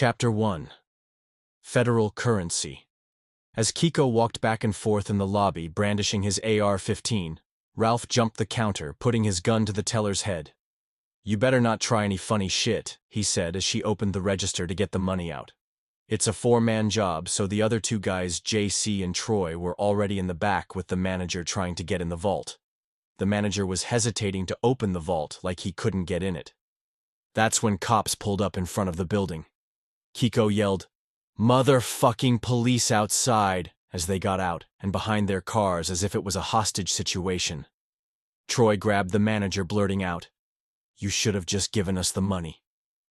Chapter 1. Federal Currency. As Kiko walked back and forth in the lobby brandishing his AR-15, Ralph jumped the counter, putting his gun to the teller's head. "You better not try any funny shit," he said as she opened the register to get the money out. It's a four-man job, so the other two guys, JC and Troy, were already in the back with the manager trying to get in the vault. The manager was hesitating to open the vault like he couldn't get in it. That's when cops pulled up in front of the building. Kiko yelled, "Motherfucking police outside," as they got out and behind their cars as if it was a hostage situation. Troy grabbed the manager, blurting out, "You should have just given us the money."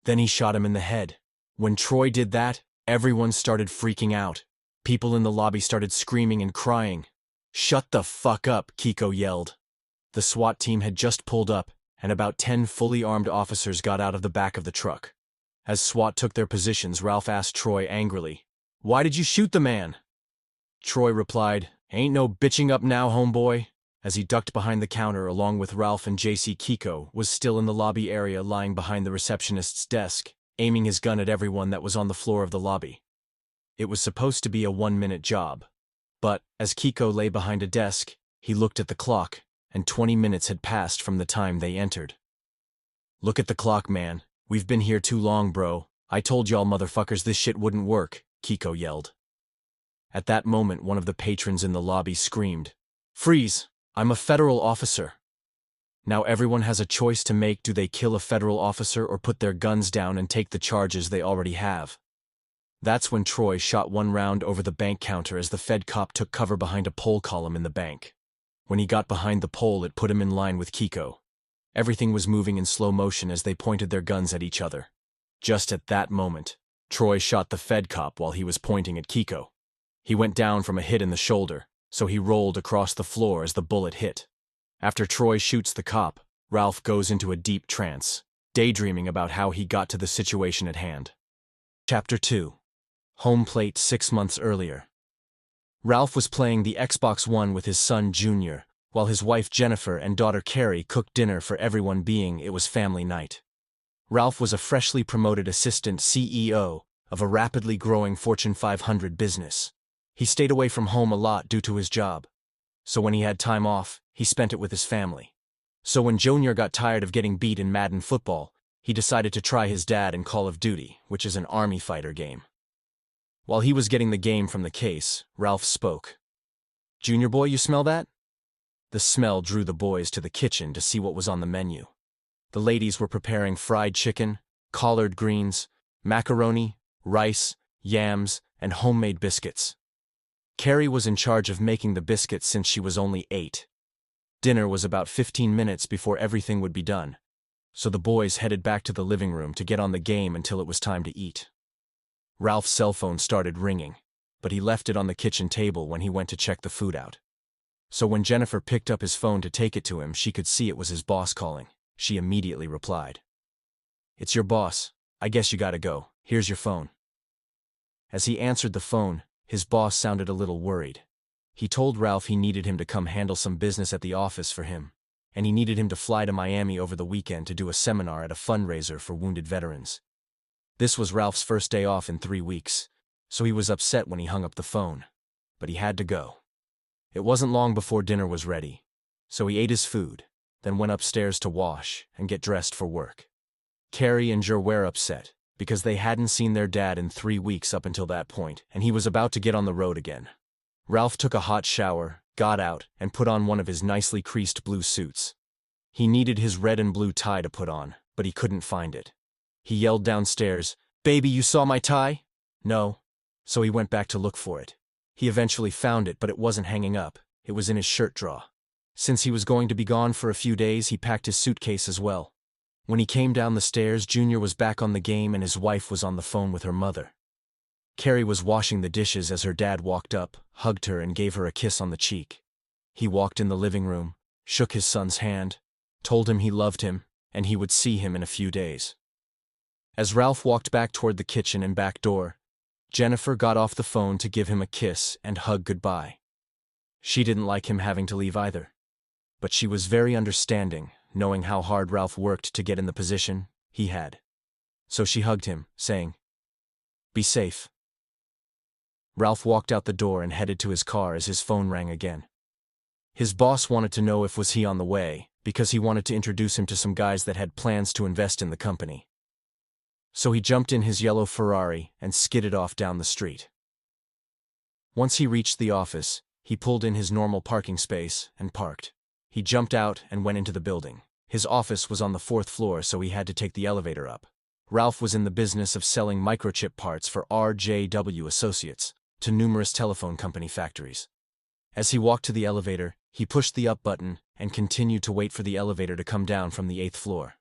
Then he shot him in the head. When Troy did that, everyone started freaking out. People in the lobby started screaming and crying. "Shut the fuck up," Kiko yelled. The SWAT team had just pulled up, and about 10 fully armed officers got out of the back of the truck. As SWAT took their positions, Ralph asked Troy angrily, "Why did you shoot the man?" Troy replied, "Ain't no bitching up now, homeboy." As he ducked behind the counter along with Ralph and JC, Kiko was still in the lobby area lying behind the receptionist's desk, aiming his gun at everyone that was on the floor of the lobby. It was supposed to be a 1-minute job. But, as Kiko lay behind a desk, he looked at the clock, and 20 minutes had passed from the time they entered. "Look at the clock, man. We've been here too long, bro. I told y'all motherfuckers this shit wouldn't work," Kiko yelled. At that moment, one of the patrons in the lobby screamed, "Freeze! I'm a federal officer." Now everyone has a choice to make: do they kill a federal officer or put their guns down and take the charges they already have? That's when Troy shot one round over the bank counter as the Fed cop took cover behind a pole column in the bank. When he got behind the pole, it put him in line with Kiko. Everything was moving in slow motion as they pointed their guns at each other. Just at that moment, Troy shot the Fed cop while he was pointing at Kiko. He went down from a hit in the shoulder, so he rolled across the floor as the bullet hit. After Troy shoots the cop, Ralph goes into a deep trance, daydreaming about how he got to the situation at hand. Chapter 2. Home plate 6 months earlier. Ralph was playing the Xbox One with his son Junior, while his wife Jennifer and daughter Carrie cooked dinner for everyone, being it was family night. Ralph was a freshly promoted assistant CEO of a rapidly growing Fortune 500 business. He stayed away from home a lot due to his job. So when he had time off, he spent it with his family. So when Junior got tired of getting beat in Madden football, he decided to try his dad in Call of Duty, which is an army fighter game. While he was getting the game from the case, Ralph spoke. "Junior boy, you smell that?" The smell drew the boys to the kitchen to see what was on the menu. The ladies were preparing fried chicken, collard greens, macaroni, rice, yams, and homemade biscuits. Carrie was in charge of making the biscuits since she was only 8. Dinner was about 15 minutes before everything would be done, so the boys headed back to the living room to get on the game until it was time to eat. Ralph's cell phone started ringing, but he left it on the kitchen table when he went to check the food out. So when Jennifer picked up his phone to take it to him, she could see it was his boss calling. She immediately replied, "It's your boss. I guess you gotta go. Here's your phone." As he answered the phone, his boss sounded a little worried. He told Ralph he needed him to come handle some business at the office for him, and he needed him to fly to Miami over the weekend to do a seminar at a fundraiser for wounded veterans. This was Ralph's first day off in 3 weeks, so he was upset when he hung up the phone. But he had to go. It wasn't long before dinner was ready, so he ate his food, then went upstairs to wash and get dressed for work. Carrie and Jer were upset, because they hadn't seen their dad in 3 weeks up until that point, and he was about to get on the road again. Ralph took a hot shower, got out, and put on one of his nicely creased blue suits. He needed his red and blue tie to put on, but he couldn't find it. He yelled downstairs, "Baby, you saw my tie?" "No." So he went back to look for it. He eventually found it, but it wasn't hanging up. It was in his shirt drawer. Since he was going to be gone for a few days, he packed his suitcase as well. When he came down the stairs, Junior was back on the game and his wife was on the phone with her mother. Carrie was washing the dishes as her dad walked up, hugged her, and gave her a kiss on the cheek. He walked in the living room, shook his son's hand, told him he loved him, and he would see him in a few days. As Ralph walked back toward the kitchen and back door, Jennifer got off the phone to give him a kiss and hug goodbye. She didn't like him having to leave either, but she was very understanding, knowing how hard Ralph worked to get in the position he had. So she hugged him, saying, Be safe. Ralph walked out the door and headed to his car as his phone rang again. His boss wanted to know if was he on the way, because he wanted to introduce him to some guys that had plans to invest in the company. So he jumped in his yellow Ferrari and skidded off down the street. Once he reached the office, he pulled in his normal parking space and parked. He jumped out and went into the building. His office was on the 4th floor, so he had to take the elevator up. Ralph was in the business of selling microchip parts for RJW Associates to numerous telephone company factories. As he walked to the elevator, he pushed the up button and continued to wait for the elevator to come down from the 8th floor.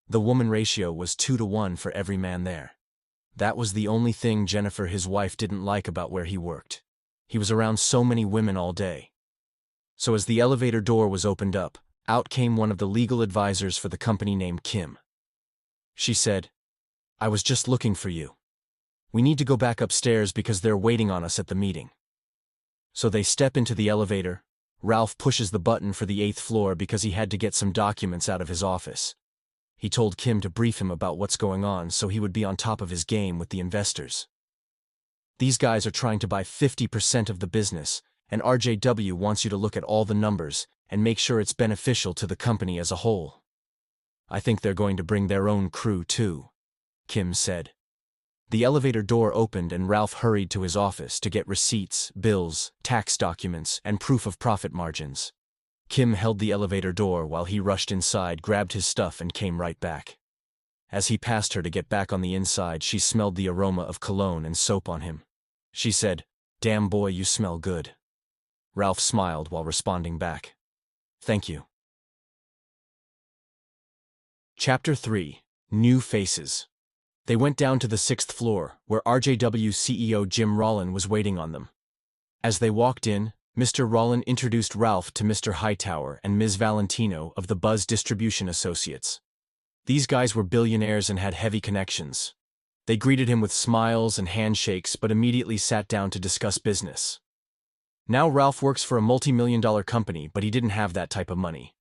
The woman ratio was 2-to-1 for every man there. That was the only thing Jennifer, his wife, didn't like about where he worked. He was around so many women all day. So as the elevator door was opened up, out came one of the legal advisors for the company named Kim. She said, "I was just looking for you. We need to go back upstairs because they're waiting on us at the meeting." So they step into the elevator. Ralph pushes the button for the 8th floor because he had to get some documents out of his office. He told Kim to brief him about what's going on so he would be on top of his game with the investors. These guys are trying to buy 50% of the business, and RJW wants you to look at all the numbers and make sure it's beneficial to the company as a whole. "I think they're going to bring their own crew too," Kim said. The elevator door opened and Ralph hurried to his office to get receipts, bills, tax documents, and proof of profit margins. Kim held the elevator door while he rushed inside, grabbed his stuff, and came right back. As he passed her to get back on the inside, she smelled the aroma of cologne and soap on him. She said, "Damn boy, you smell good." Ralph smiled while responding back, "Thank you." Chapter 3. New Faces. They went down to the 6th floor, where RJW CEO Jim Rollin was waiting on them. As they walked in, Mr. Rollin introduced Ralph to Mr. Hightower and Ms. Valentino of the Buzz Distribution Associates. These guys were billionaires and had heavy connections. They greeted him with smiles and handshakes but immediately sat down to discuss business. Now Ralph works for a multi-million-dollar company, but he didn't have that type of money.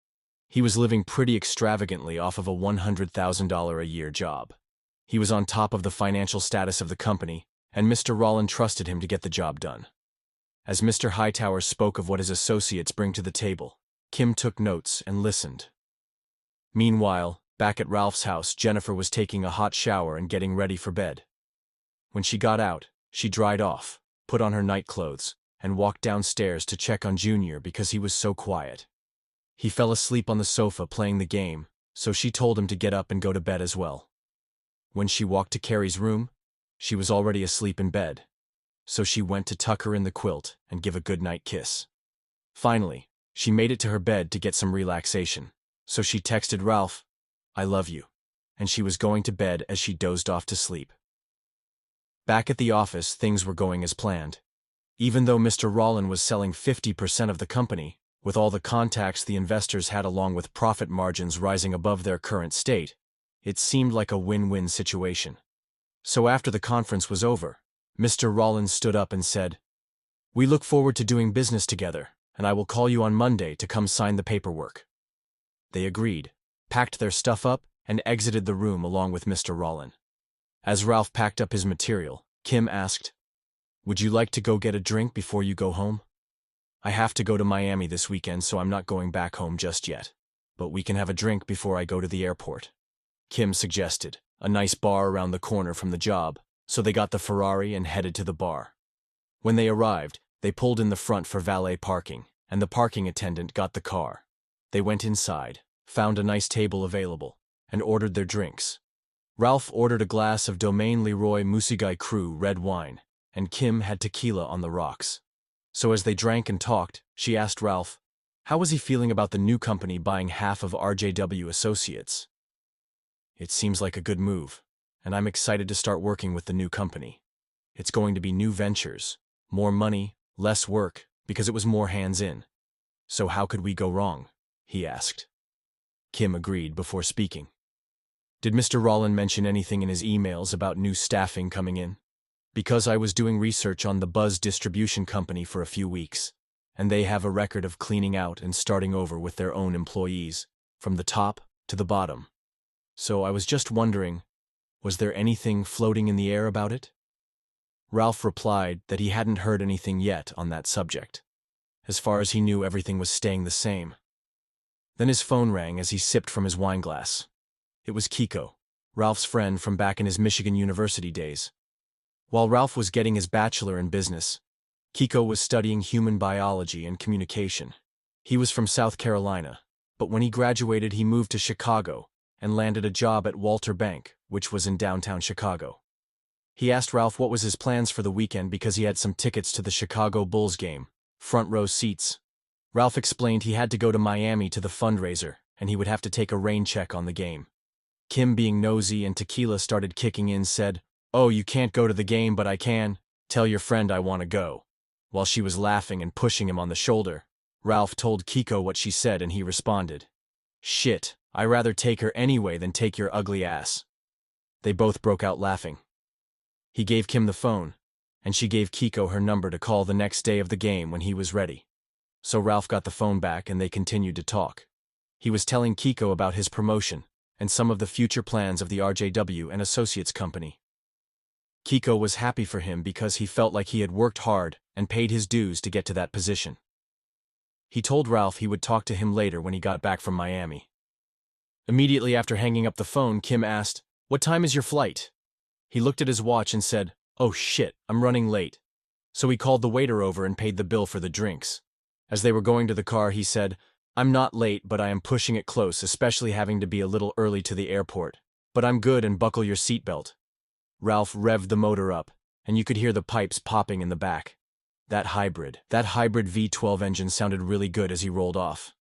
He was living pretty extravagantly off of a $100,000 a year job. He was on top of the financial status of the company, and Mr. Rollin trusted him to get the job done. As Mr. Hightower spoke of what his associates bring to the table, Kim took notes and listened. Meanwhile, back at Ralph's house, Jennifer was taking a hot shower and getting ready for bed. When she got out, she dried off, put on her night clothes, and walked downstairs to check on Junior because he was so quiet. He fell asleep on the sofa playing the game, so she told him to get up and go to bed as well. When she walked to Carrie's room, she was already asleep in bed, so she went to tuck her in the quilt and give a goodnight kiss. Finally, she made it to her bed to get some relaxation, so she texted Ralph, "I love you," and she was going to bed as she dozed off to sleep. Back at the office, things were going as planned. Even though Mr. Rollin was selling 50% of the company, with all the contacts the investors had along with profit margins rising above their current state, it seemed like a win-win situation. So after the conference was over, Mr. Rollin stood up and said, "We look forward to doing business together, and I will call you on Monday to come sign the paperwork." They agreed, packed their stuff up, and exited the room along with Mr. Rollin. As Ralph packed up his material, Kim asked, "Would you like to go get a drink before you go home? I have to go to Miami this weekend, so I'm not going back home just yet, but we can have a drink before I go to the airport." Kim suggested, a nice bar around the corner from the job, so they got the Ferrari and headed to the bar. When they arrived, they pulled in the front for valet parking, and the parking attendant got the car. They went inside, found a nice table available, and ordered their drinks. Ralph ordered a glass of Domaine Leroy Musigay Cru red wine, and Kim had tequila on the rocks. So as they drank and talked, she asked Ralph, how was he feeling about the new company buying half of RJW Associates? "It seems like a good move, and I'm excited to start working with the new company. It's going to be new ventures, more money, less work, because it was more hands-in. So how could we go wrong?" he asked. Kim agreed before speaking. "Did Mr. Rollin mention anything in his emails about new staffing coming in? Because I was doing research on the Buzz Distribution Company for a few weeks, and they have a record of cleaning out and starting over with their own employees, from the top to the bottom. So I was just wondering, was there anything floating in the air about it?" Ralph replied that he hadn't heard anything yet on that subject. As far as he knew, everything was staying the same. Then his phone rang as he sipped from his wine glass. It was Kiko, Ralph's friend from back in his Michigan University days. While Ralph was getting his bachelor in business, Kiko was studying human biology and communication. He was from South Carolina, but when he graduated he moved to Chicago and landed a job at Walter Bank, which was in downtown Chicago. He asked Ralph what was his plans for the weekend because he had some tickets to the Chicago Bulls game, front row seats. Ralph explained he had to go to Miami to the fundraiser, and he would have to take a rain check on the game. Kim, being nosy and tequila started kicking in, said, "Oh, you can't go to the game, but I can. Tell your friend I want to go." While she was laughing and pushing him on the shoulder, Ralph told Kiko what she said and he responded, "Shit, I'd rather take her anyway than take your ugly ass." They both broke out laughing. He gave Kim the phone, and she gave Kiko her number to call the next day of the game when he was ready. So Ralph got the phone back and they continued to talk. He was telling Kiko about his promotion and some of the future plans of the RJW and Associates company. Kiko was happy for him because he felt like he had worked hard and paid his dues to get to that position. He told Ralph he would talk to him later when he got back from Miami. Immediately after hanging up the phone, Kim asked, "What time is your flight?" He looked at his watch and said, "Oh shit, I'm running late." So he called the waiter over and paid the bill for the drinks. As they were going to the car, he said, "I'm not late, but I am pushing it close, especially having to be a little early to the airport. But I'm good, and buckle your seatbelt." Ralph revved the motor up, and you could hear the pipes popping in the back. That hybrid V12 engine sounded really good as he rolled off.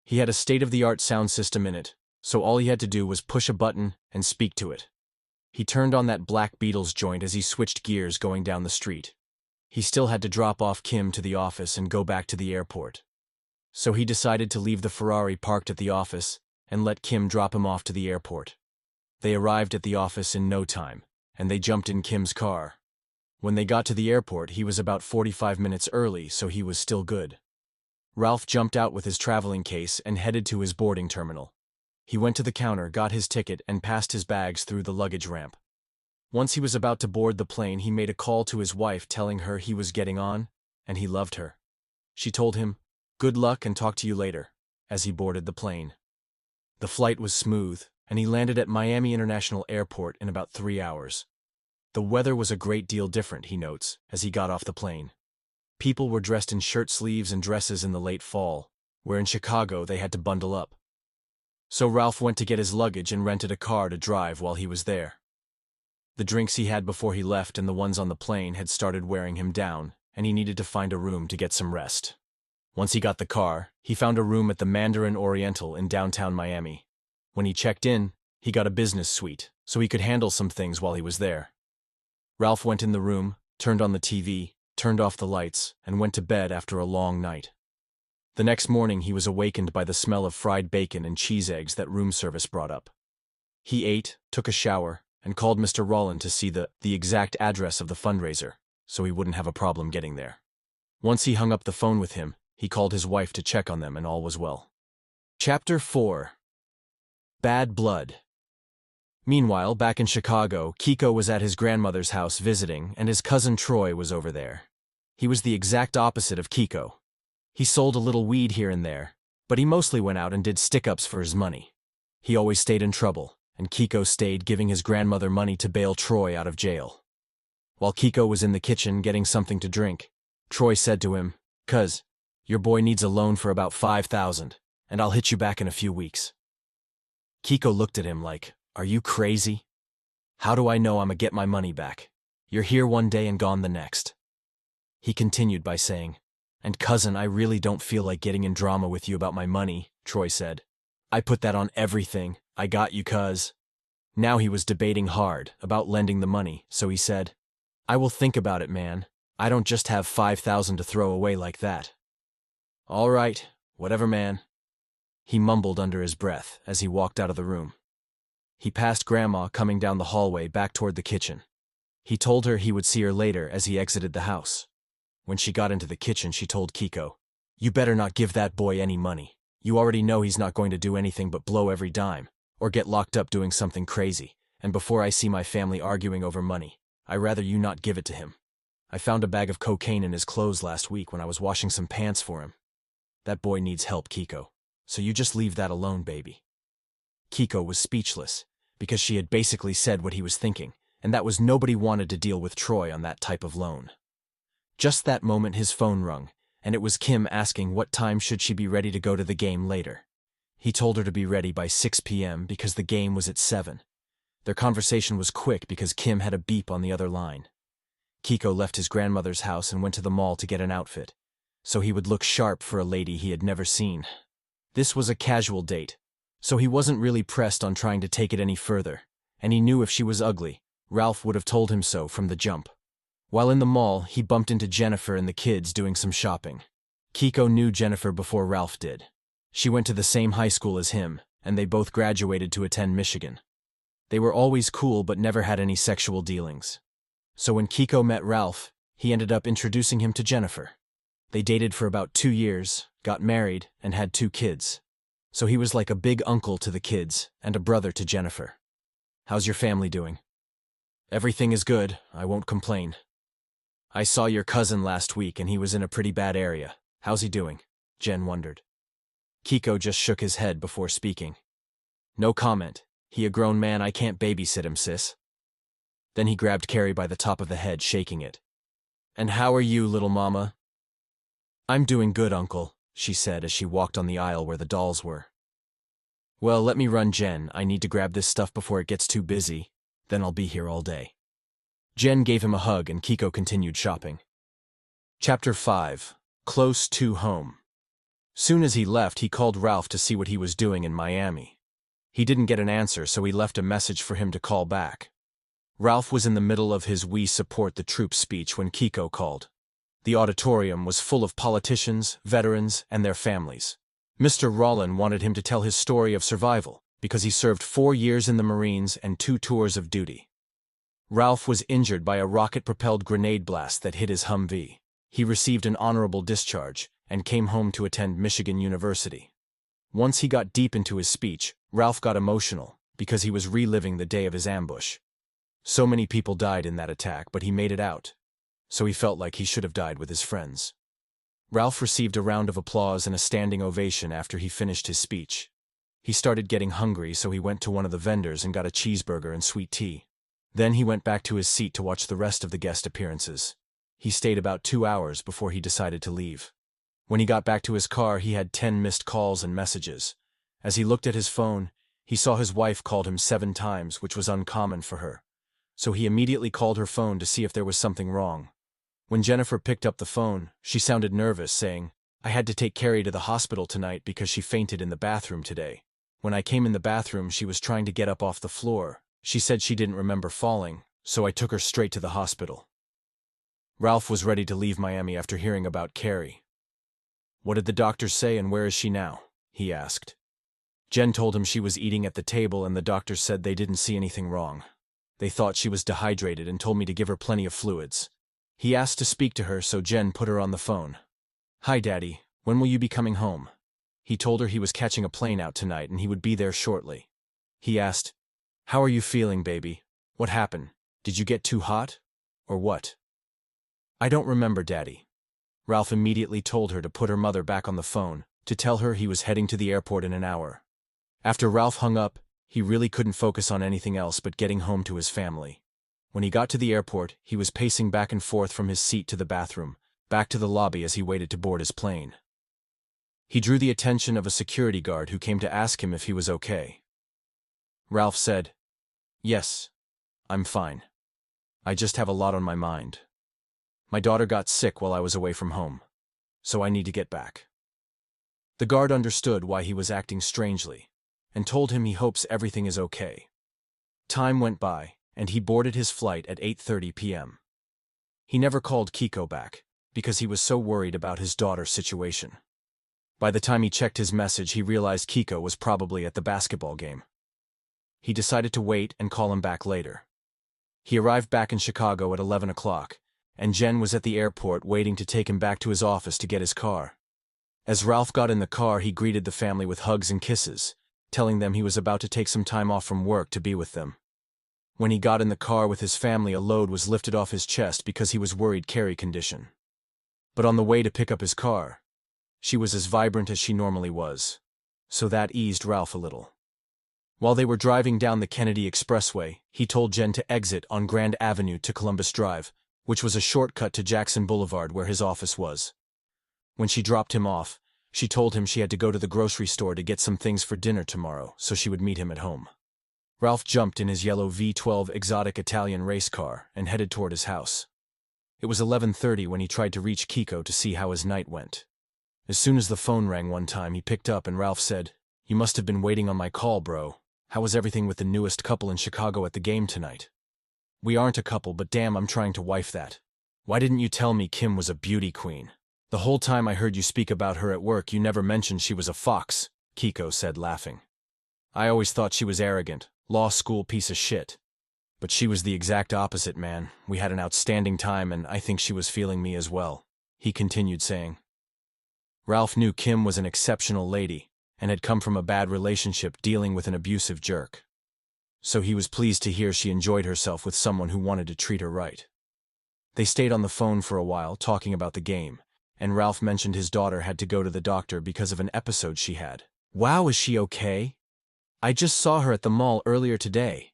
He had a state-of-the-art sound system in it, so all he had to do was push a button and speak to it. He turned on that Black Beatles joint as he switched gears going down the street. He still had to drop off Kim to the office and go back to the airport. So he decided to leave the Ferrari parked at the office and let Kim drop him off to the airport. They arrived at the office in no time, and they jumped in Kim's car. When they got to the airport, he was about 45 minutes early, so he was still good. Ralph jumped out with his traveling case and headed to his boarding terminal. He went to the counter, got his ticket, and passed his bags through the luggage ramp. Once he was about to board the plane, he made a call to his wife telling her he was getting on, and he loved her. She told him, "Good luck and talk to you later," as he boarded the plane. The flight was smooth, and he landed at Miami International Airport in about 3 hours. The weather was a great deal different, he notes, as he got off the plane. People were dressed in shirt sleeves and dresses in the late fall, where in Chicago they had to bundle up. So Ralph went to get his luggage and rented a car to drive while he was there. The drinks he had before he left and the ones on the plane had started wearing him down, and he needed to find a room to get some rest. Once he got the car, he found a room at the Mandarin Oriental in downtown Miami. When he checked in, he got a business suite, so he could handle some things while he was there. Ralph went in the room, turned on the TV, turned off the lights, and went to bed after a long night. The next morning he was awakened by the smell of fried bacon and cheese eggs that room service brought up. He ate, took a shower, and called Mr. Rollin to see the exact address of the fundraiser, so he wouldn't have a problem getting there. Once he hung up the phone with him, he called his wife to check on them and all was well. Chapter 4. Bad Blood. Meanwhile, back in Chicago, Kiko was at his grandmother's house visiting, and his cousin Troy was over there. He was the exact opposite of Kiko. He sold a little weed here and there, but he mostly went out and did stick-ups for his money. He always stayed in trouble, and Kiko stayed giving his grandmother money to bail Troy out of jail. While Kiko was in the kitchen getting something to drink, Troy said to him, "Cuz, your boy needs a loan for about $5,000, and I'll hit you back in a few weeks." Kiko looked at him like, "Are you crazy? How do I know I'ma get my money back? You're here one day and gone the next." He continued by saying, "And cousin, I really don't feel like getting in drama with you about my money," Troy said. "I put that on everything. I got you, cuz." Now he was debating hard about lending the money, so he said, "I will think about it, man. I don't just have 5,000 to throw away like that." "All right, whatever, man," he mumbled under his breath as he walked out of the room. He passed Grandma coming down the hallway back toward the kitchen. He told her he would see her later as he exited the house. When she got into the kitchen, she told Kiko, "You better not give that boy any money. You already know he's not going to do anything but blow every dime, or get locked up doing something crazy, and before I see my family arguing over money, I'd rather you not give it to him. I found a bag of cocaine in his clothes last week when I was washing some pants for him. That boy needs help, Kiko. So you just leave that alone, baby." Kiko was speechless, because she had basically said what he was thinking, and that was nobody wanted to deal with Troy on that type of loan. Just that moment his phone rung, and it was Kim asking what time should she be ready to go to the game later. He told her to be ready by 6 p.m. because the game was at 7. Their conversation was quick because Kim had a beep on the other line. Kiko left his grandmother's house and went to the mall to get an outfit, so he would look sharp for a lady he had never seen. This was a casual date, so he wasn't really pressed on trying to take it any further, and he knew if she was ugly, Ralph would have told him so from the jump. While in the mall, he bumped into Jennifer and the kids doing some shopping. Kiko knew Jennifer before Ralph did. She went to the same high school as him, and they both graduated to attend Michigan. They were always cool but never had any sexual dealings. So when Kiko met Ralph, he ended up introducing him to Jennifer. They dated for about 2 years, got married, and had 2 kids. So he was like a big uncle to the kids and a brother to Jennifer. "How's your family doing?" "Everything is good, I won't complain." "I saw your cousin last week and he was in a pretty bad area. How's he doing?" Jen wondered. Kiko just shook his head before speaking. "No comment. He a grown man, I can't babysit him, sis." Then he grabbed Carrie by the top of the head, shaking it. "And how are you, little mama?" "I'm doing good, uncle," she said as she walked on the aisle where the dolls were. "Well, let me run, Jen. I need to grab this stuff before it gets too busy. Then I'll be here all day." Jen gave him a hug and Kiko continued shopping. Chapter 5. Close to Home. Soon as he left, he called Ralph to see what he was doing in Miami. He didn't get an answer, so he left a message for him to call back. Ralph was in the middle of his "We Support the Troops" speech when Kiko called. The auditorium was full of politicians, veterans, and their families. Mr. Rollin wanted him to tell his story of survival, because he served 4 years in the Marines and 2 tours of duty. Ralph was injured by a rocket-propelled grenade blast that hit his Humvee. He received an honorable discharge and came home to attend Michigan University. Once he got deep into his speech, Ralph got emotional, because he was reliving the day of his ambush. So many people died in that attack, but he made it out. So he felt like he should have died with his friends. Ralph received a round of applause and a standing ovation after he finished his speech. He started getting hungry, so he went to one of the vendors and got a cheeseburger and sweet tea. Then he went back to his seat to watch the rest of the guest appearances. He stayed about 2 hours before he decided to leave. When he got back to his car, he had 10 missed calls and messages. As he looked at his phone, he saw his wife called him 7 times, which was uncommon for her. So he immediately called her phone to see if there was something wrong. When Jennifer picked up the phone, she sounded nervous, saying, "I had to take Carrie to the hospital tonight because she fainted in the bathroom today. When I came in the bathroom, she was trying to get up off the floor. She said she didn't remember falling, so I took her straight to the hospital." Ralph was ready to leave Miami after hearing about Carrie. "What did the doctors say and where is she now?" he asked. Jen told him she was eating at the table and the doctors said they didn't see anything wrong. They thought she was dehydrated and told me to give her plenty of fluids. He asked to speak to her, so Jen put her on the phone. "Hi, Daddy. When will you be coming home?" He told her he was catching a plane out tonight and he would be there shortly. He asked, "How are you feeling, baby? What happened? Did you get too hot? Or what?" "I don't remember, Daddy." Ralph immediately told her to put her mother back on the phone, to tell her he was heading to the airport in an hour. After Ralph hung up, he really couldn't focus on anything else but getting home to his family. When he got to the airport, he was pacing back and forth from his seat to the bathroom, back to the lobby as he waited to board his plane. He drew the attention of a security guard who came to ask him if he was okay. Ralph said, "Yes, I'm fine. I just have a lot on my mind. My daughter got sick while I was away from home, so I need to get back." The guard understood why he was acting strangely, and told him he hopes everything is okay. Time went by, and he boarded his flight at 8:30 p.m. He never called Kiko back, because he was so worried about his daughter's situation. By the time he checked his message, he realized Kiko was probably at the basketball game. He decided to wait and call him back later. He arrived back in Chicago at 11 o'clock, and Jen was at the airport waiting to take him back to his office to get his car. As Ralph got in the car, he greeted the family with hugs and kisses, telling them he was about to take some time off from work to be with them. When he got in the car with his family, a load was lifted off his chest because he was worried Carrie condition. But on the way to pick up his car, she was as vibrant as she normally was, so that eased Ralph a little. While they were driving down the Kennedy Expressway, he told Jen to exit on Grand Avenue to Columbus Drive, which was a shortcut to Jackson Boulevard where his office was. When she dropped him off, she told him she had to go to the grocery store to get some things for dinner tomorrow, so she would meet him at home. Ralph jumped in his yellow V12 exotic Italian race car and headed toward his house. It was 11:30 when he tried to reach Kiko to see how his night went. As soon as the phone rang one time, he picked up and Ralph said, "You must have been waiting on my call, bro. How was everything with the newest couple in Chicago at the game tonight?" "We aren't a couple, but damn, I'm trying to wife that. Why didn't you tell me Kim was a beauty queen? The whole time I heard you speak about her at work, you never mentioned she was a fox," Kiko said, laughing. "I always thought she was arrogant, law school piece of shit. But she was the exact opposite, man. We had an outstanding time, and I think she was feeling me as well," he continued saying. Ralph knew Kim was an exceptional lady and had come from a bad relationship dealing with an abusive jerk. So he was pleased to hear she enjoyed herself with someone who wanted to treat her right. They stayed on the phone for a while talking about the game, and Ralph mentioned his daughter had to go to the doctor because of an episode she had. "Wow, is she okay? I just saw her at the mall earlier today."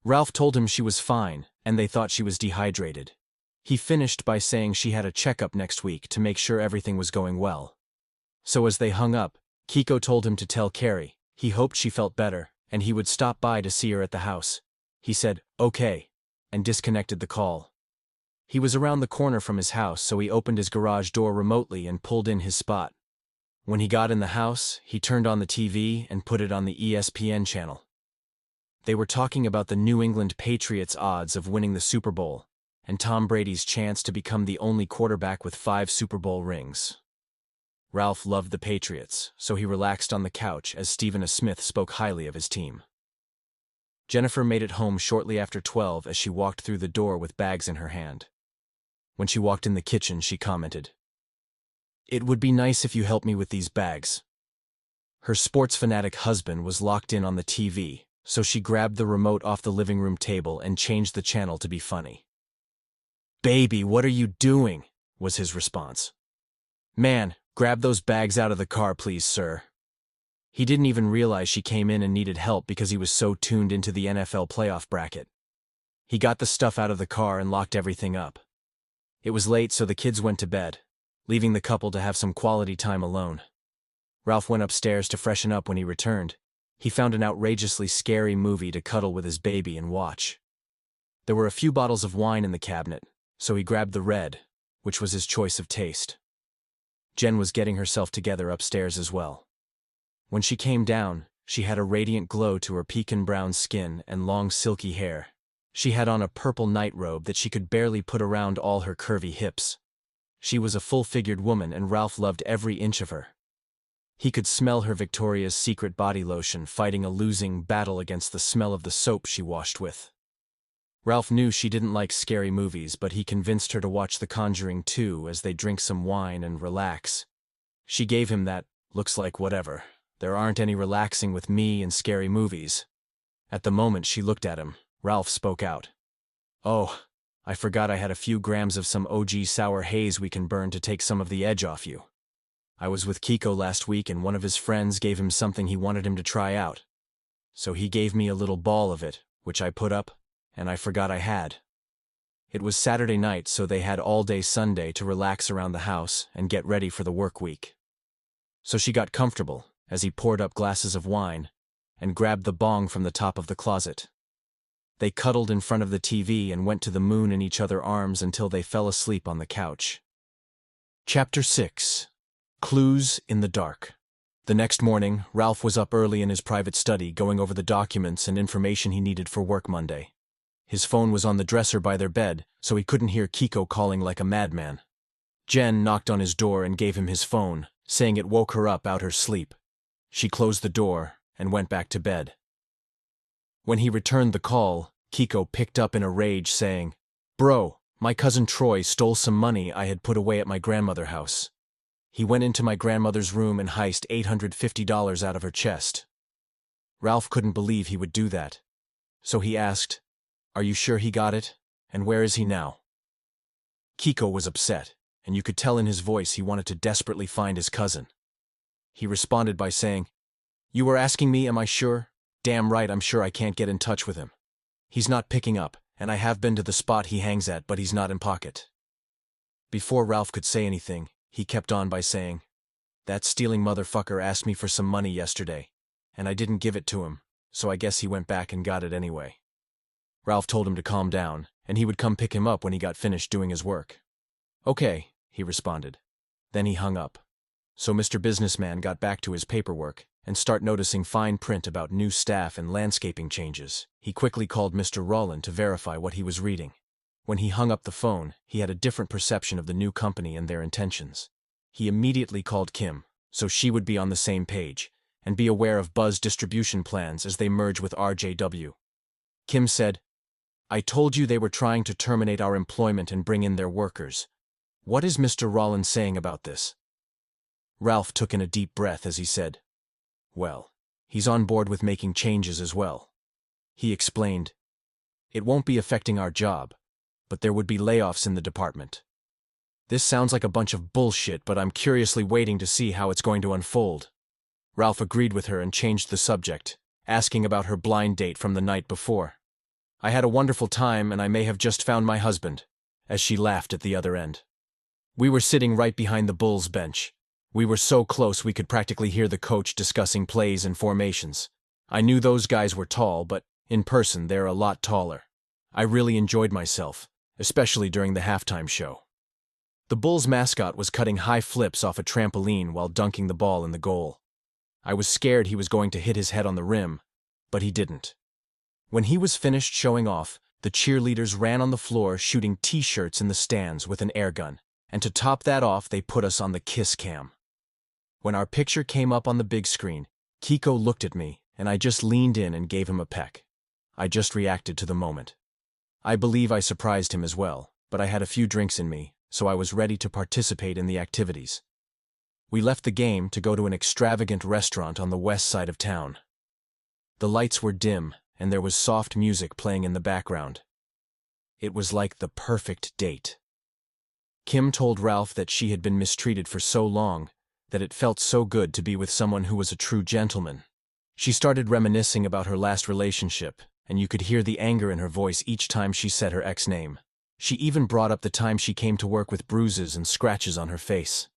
Ralph told him she was fine, and they thought she was dehydrated. He finished by saying she had a checkup next week to make sure everything was going well. So as they hung up, Kiko told him to tell Carrie he hoped she felt better, and he would stop by to see her at the house. He said, "Okay," and disconnected the call. He was around the corner from his house, so he opened his garage door remotely and pulled in his spot. When he got in the house, he turned on the TV and put it on the ESPN channel. They were talking about the New England Patriots' odds of winning the Super Bowl, and Tom Brady's chance to become the only quarterback with 5 Super Bowl rings. Ralph loved the Patriots, so he relaxed on the couch as Stephen A. Smith spoke highly of his team. Jennifer made it home shortly after 12 as she walked through the door with bags in her hand. When she walked in the kitchen, she commented, "It would be nice if you helped me with these bags." Her sports fanatic husband was locked in on the TV, so she grabbed the remote off the living room table and changed the channel to be funny. "Baby, what are you doing?" was his response. "Man, grab those bags out of the car, please, sir." He didn't even realize she came in and needed help because he was so tuned into the NFL playoff bracket. He got the stuff out of the car and locked everything up. It was late, so the kids went to bed, leaving the couple to have some quality time alone. Ralph went upstairs to freshen up. When he returned, he found an outrageously scary movie to cuddle with his baby and watch. There were a few bottles of wine in the cabinet, so he grabbed the red, which was his choice of taste. Jen was getting herself together upstairs as well. When she came down, she had a radiant glow to her pecan-brown skin and long silky hair. She had on a purple nightrobe that she could barely put around all her curvy hips. She was a full-figured woman, and Ralph loved every inch of her. He could smell her Victoria's Secret body lotion fighting a losing battle against the smell of the soap she washed with. Ralph knew she didn't like scary movies, but he convinced her to watch The Conjuring 2 as they drink some wine and relax. She gave him that, "Looks like whatever. There aren't any relaxing with me and scary movies." At the moment she looked at him, Ralph spoke out. "Oh, I forgot I had a few grams of some OG sour haze we can burn to take some of the edge off you. I was with Kiko last week and one of his friends gave him something he wanted him to try out. So he gave me a little ball of it, which I put up, and I forgot I had." It was Saturday night, so they had all day Sunday to relax around the house and get ready for the work week. So she got comfortable as he poured up glasses of wine and grabbed the bong from the top of the closet. They cuddled in front of the TV and went to the moon in each other's arms until they fell asleep on the couch. Chapter 6. Clues in the Dark. The next morning, Ralph was up early in his private study going over the documents and information he needed for work Monday. His phone was on the dresser by their bed, so he couldn't hear Kiko calling like a madman. Jen knocked on his door and gave him his phone, saying it woke her up out her sleep. She closed the door and went back to bed. When he returned the call, Kiko picked up in a rage, saying, "Bro, my cousin Troy stole some money I had put away at my grandmother's house. He went into my grandmother's room and heisted $850 out of her chest." Ralph couldn't believe he would do that. So he asked, Are you sure he got it? And where is he now? Kiko was upset, and you could tell in his voice he wanted to desperately find his cousin. He responded by saying, "You were asking me, am I sure? Damn right I'm sure I can't get in touch with him. He's not picking up, and I have been to the spot he hangs at, but he's not in pocket." Before Ralph could say anything, he kept on by saying, "That stealing motherfucker asked me for some money yesterday, and I didn't give it to him, so I guess he went back and got it anyway." Ralph told him to calm down, and he would come pick him up when he got finished doing his work. "Okay," he responded. Then he hung up. So Mr. Businessman got back to his paperwork and start noticing fine print about new staff and landscaping changes. He quickly called Mr. Roland to verify what he was reading. When he hung up the phone, he had a different perception of the new company and their intentions. He immediately called Kim, so she would be on the same page, and be aware of Buzz distribution plans as they merge with RJW. Kim said, "I told you they were trying to terminate our employment and bring in their workers. What is Mr. Rollins saying about this?" Ralph took in a deep breath as he said, "Well, he's on board with making changes as well." He explained, "It won't be affecting our job, but there would be layoffs in the department. This sounds like a bunch of bullshit, but I'm curiously waiting to see how it's going to unfold." Ralph agreed with her and changed the subject, asking about her blind date from the night before. "I had a wonderful time, and I may have just found my husband," as she laughed at the other end. "We were sitting right behind the Bulls bench. We were so close we could practically hear the coach discussing plays and formations. I knew those guys were tall, but in person they're a lot taller. I really enjoyed myself, especially during the halftime show. The Bulls mascot was cutting high flips off a trampoline while dunking the ball in the goal. I was scared he was going to hit his head on the rim, but he didn't. When he was finished showing off, the cheerleaders ran on the floor shooting t-shirts in the stands with an air gun, and to top that off they put us on the kiss cam. When our picture came up on the big screen, Kiko looked at me, and I just leaned in and gave him a peck. I just reacted to the moment. I believe I surprised him as well, but I had a few drinks in me, so I was ready to participate in the activities. We left the game to go to an extravagant restaurant on the west side of town. The lights were dim, and there was soft music playing in the background. It was like the perfect date. Kim told Ralph that she had been mistreated for so long, that it felt so good to be with someone who was a true gentleman. She started reminiscing about her last relationship, and you could hear the anger in her voice each time she said her ex name. She even brought up the time she came to work with bruises and scratches on her face.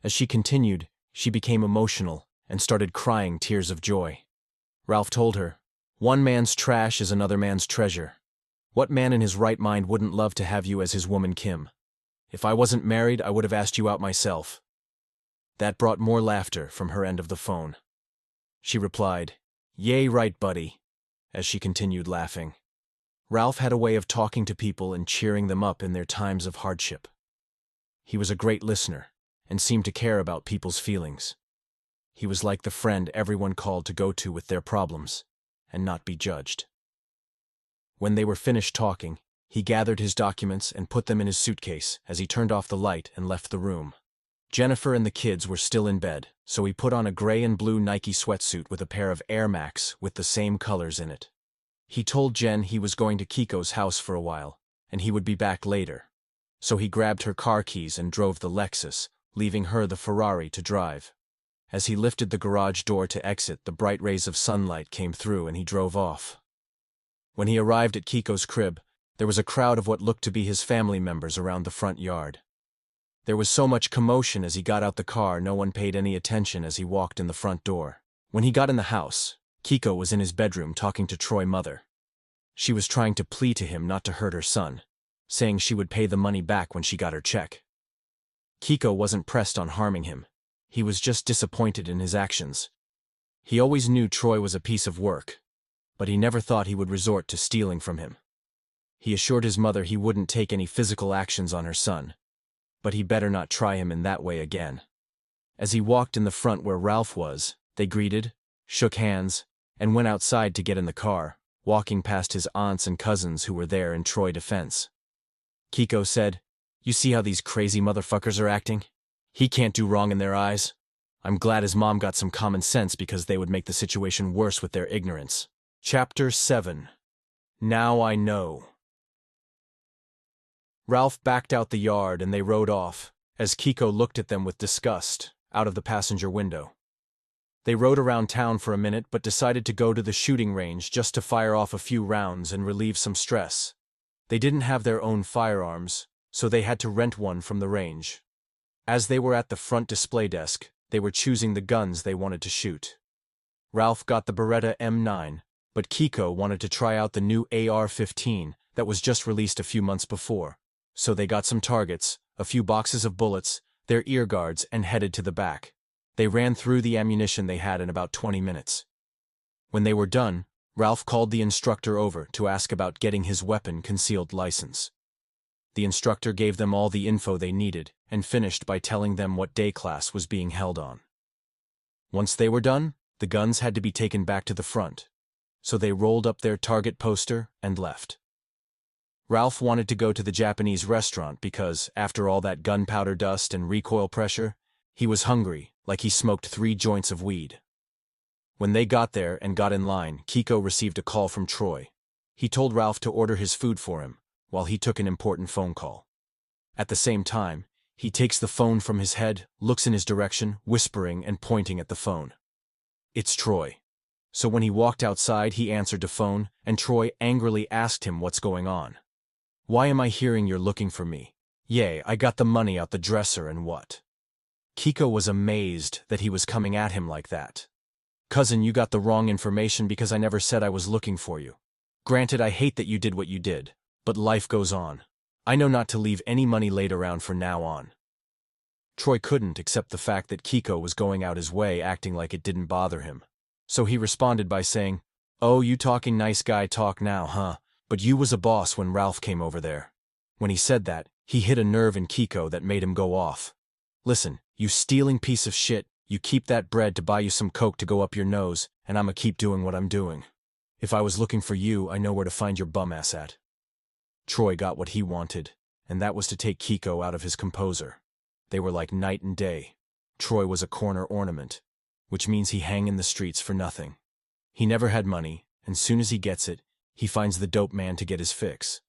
As she continued, she became emotional and started crying tears of joy. Ralph told her, "One man's trash is another man's treasure. What man in his right mind wouldn't love to have you as his woman, Kim? If I wasn't married, I would have asked you out myself." That brought more laughter from her end of the phone. She replied, "Yay, right, buddy," as she continued laughing. Ralph had a way of talking to people and cheering them up in their times of hardship. He was a great listener and seemed to care about people's feelings. He was like the friend everyone called to go to with their problems and not be judged. When they were finished talking, he gathered his documents and put them in his suitcase as he turned off the light and left the room. Jennifer and the kids were still in bed, so he put on a gray and blue Nike sweatsuit with a pair of Air Max with the same colors in it. He told Jen he was going to Kiko's house for a while, and he would be back later. So he grabbed her car keys and drove the Lexus, leaving her the Ferrari to drive. As he lifted the garage door to exit, the bright rays of sunlight came through and he drove off. When he arrived at Kiko's crib, there was a crowd of what looked to be his family members around the front yard. There was so much commotion as he got out the car, no one paid any attention as he walked in the front door. When he got in the house, Kiko was in his bedroom talking to Troy's mother. She was trying to plead to him not to hurt her son, saying she would pay the money back when she got her check. Kiko wasn't pressed on harming him. He was just disappointed in his actions. He always knew Troy was a piece of work, but he never thought he would resort to stealing from him. He assured his mother he wouldn't take any physical actions on her son, but he better not try him in that way again. As he walked in the front where Ralph was, they greeted, shook hands, and went outside to get in the car, walking past his aunts and cousins who were there in Troy's defense. Kiko said, "You see how these crazy motherfuckers are acting? He can't do wrong in their eyes. I'm glad his mom got some common sense because they would make the situation worse with their ignorance." Chapter 7. Now I know. Ralph backed out the yard and they rode off, as Kiko looked at them with disgust, out of the passenger window. They rode around town for a minute but decided to go to the shooting range just to fire off a few rounds and relieve some stress. They didn't have their own firearms, so they had to rent one from the range. As they were at the front display desk, they were choosing the guns they wanted to shoot. Ralph got the Beretta M9, but Kiko wanted to try out the new AR-15 that was just released a few months before. So they got some targets, a few boxes of bullets, their ear guards, and headed to the back. They ran through the ammunition they had in about 20 minutes. When they were done, Ralph called the instructor over to ask about getting his weapon concealed license. The instructor gave them all the info they needed and finished by telling them what day class was being held on. Once they were done, the guns had to be taken back to the front, so they rolled up their target poster and left. Ralph wanted to go to the Japanese restaurant because, after all that gunpowder dust and recoil pressure, he was hungry, like he smoked 3 joints of weed. When they got there and got in line, Kiko received a call from Troy. He told Ralph to order his food for him, while he took an important phone call. At the same time, he takes the phone from his head, looks in his direction, whispering and pointing at the phone. It's Troy. So when he walked outside, he answered the phone, and Troy angrily asked him what's going on. Why am I hearing you're looking for me? Yay, I got the money out the dresser and what? Kiko was amazed that he was coming at him like that. Cousin, you got the wrong information because I never said I was looking for you. Granted, I hate that you did what you did, but life goes on. I know not to leave any money laid around from now on. Troy couldn't accept the fact that Kiko was going out his way acting like it didn't bother him. So he responded by saying, "Oh, you talking nice guy talk now, huh? But you was a boss when Ralph came over there." When he said that, he hit a nerve in Kiko that made him go off. "Listen, you stealing piece of shit, you keep that bread to buy you some coke to go up your nose, and I'ma keep doing what I'm doing. If I was looking for you, I know where to find your bum ass at." Troy got what he wanted, and that was to take Kiko out of his composure. They were like night and day. Troy was a corner ornament, which means he hang in the streets for nothing. He never had money, and soon as he gets it, he finds the dope man to get his fix.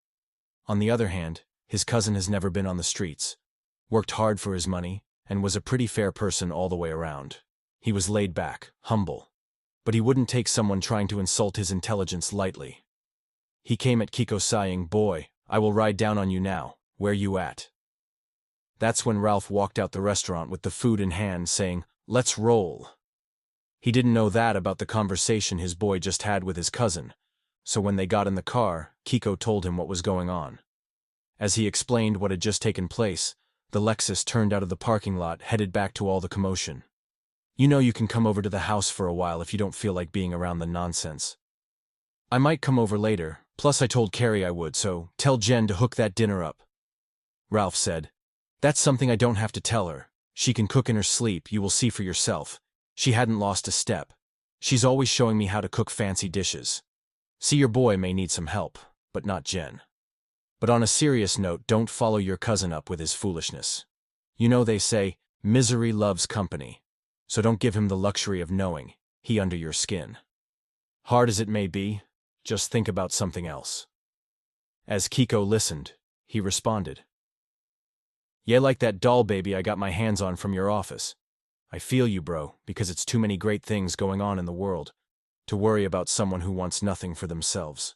On the other hand, his cousin has never been on the streets, worked hard for his money, and was a pretty fair person all the way around. He was laid back, humble, but he wouldn't take someone trying to insult his intelligence lightly. He came at Kiko sighing, "Boy, I will ride down on you now. Where you at?" That's when Ralph walked out the restaurant with the food in hand saying, "Let's roll." He didn't know that about the conversation his boy just had with his cousin, so when they got in the car, Kiko told him what was going on. As he explained what had just taken place, the Lexus turned out of the parking lot, headed back to all the commotion. "You know you can come over to the house for a while if you don't feel like being around the nonsense." "I might come over later, plus I told Carrie I would, so tell Jen to hook that dinner up." Ralph said, "That's something I don't have to tell her. She can cook in her sleep, you will see for yourself. She hadn't lost a step. She's always showing me how to cook fancy dishes. See, your boy may need some help, but not Jen. But on a serious note, don't follow your cousin up with his foolishness. You know they say, misery loves company, so don't give him the luxury of knowing he under your skin. Hard as it may be, just think about something else." As Kiko listened, he responded, "Yeah, like that doll baby I got my hands on from your office. I feel you, bro, because it's too many great things going on in the world to worry about someone who wants nothing for themselves."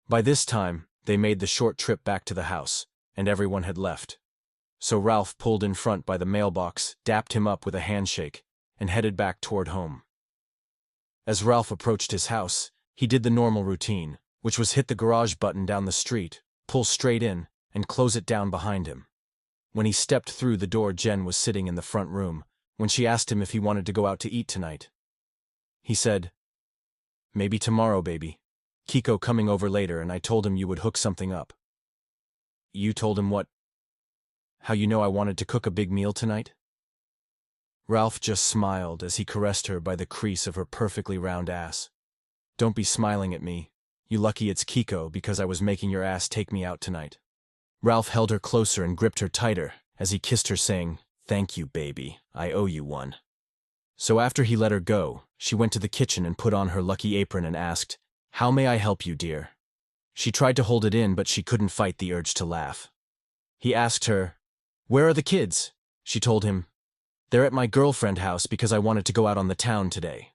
By this time, they made the short trip back to the house, and everyone had left. So Ralph pulled in front by the mailbox, dapped him up with a handshake, and headed back toward home. As Ralph approached his house, he did the normal routine, which was hit the garage button down the street, pull straight in, and close it down behind him. When he stepped through the door, Jen was sitting in the front room, when she asked him if he wanted to go out to eat tonight. He said, "Maybe tomorrow, baby. Kiko coming over later and I told him you would hook something up." "You told him what? How you know I wanted to cook a big meal tonight?" Ralph just smiled as he caressed her by the crease of her perfectly round ass. "Don't be smiling at me. You lucky it's Kiko because I was making your ass take me out tonight." Ralph held her closer and gripped her tighter as he kissed her, saying, "Thank you, baby. I owe you one." So after he let her go, she went to the kitchen and put on her lucky apron and asked, How may I help you, dear? She tried to hold it in, but she couldn't fight the urge to laugh. He asked her, "Where are the kids?" She told him, "They're at my girlfriend's house because I wanted to go out on the town today."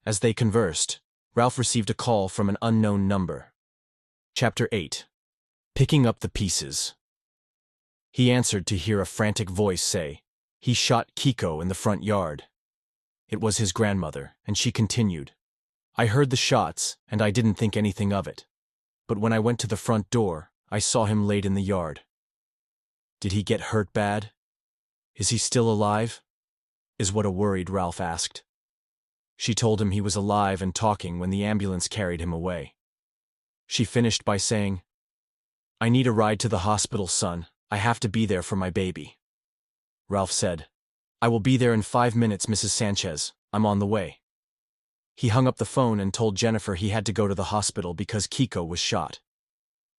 As they conversed, Ralph received a call from an unknown number. Chapter 8. Picking up the pieces. He answered to hear a frantic voice say, "He shot Kiko in the front yard." It was his grandmother, and she continued, "I heard the shots, and I didn't think anything of it. But when I went to the front door, I saw him laid in the yard." "Did he get hurt bad? Is he still alive?" is what a worried Ralph asked. She told him he was alive and talking when the ambulance carried him away. She finished by saying, "I need a ride to the hospital, son. I have to be there for my baby." Ralph said, "I will be there in 5 minutes, Mrs. Sanchez. I'm on the way." He hung up the phone and told Jennifer he had to go to the hospital because Kiko was shot.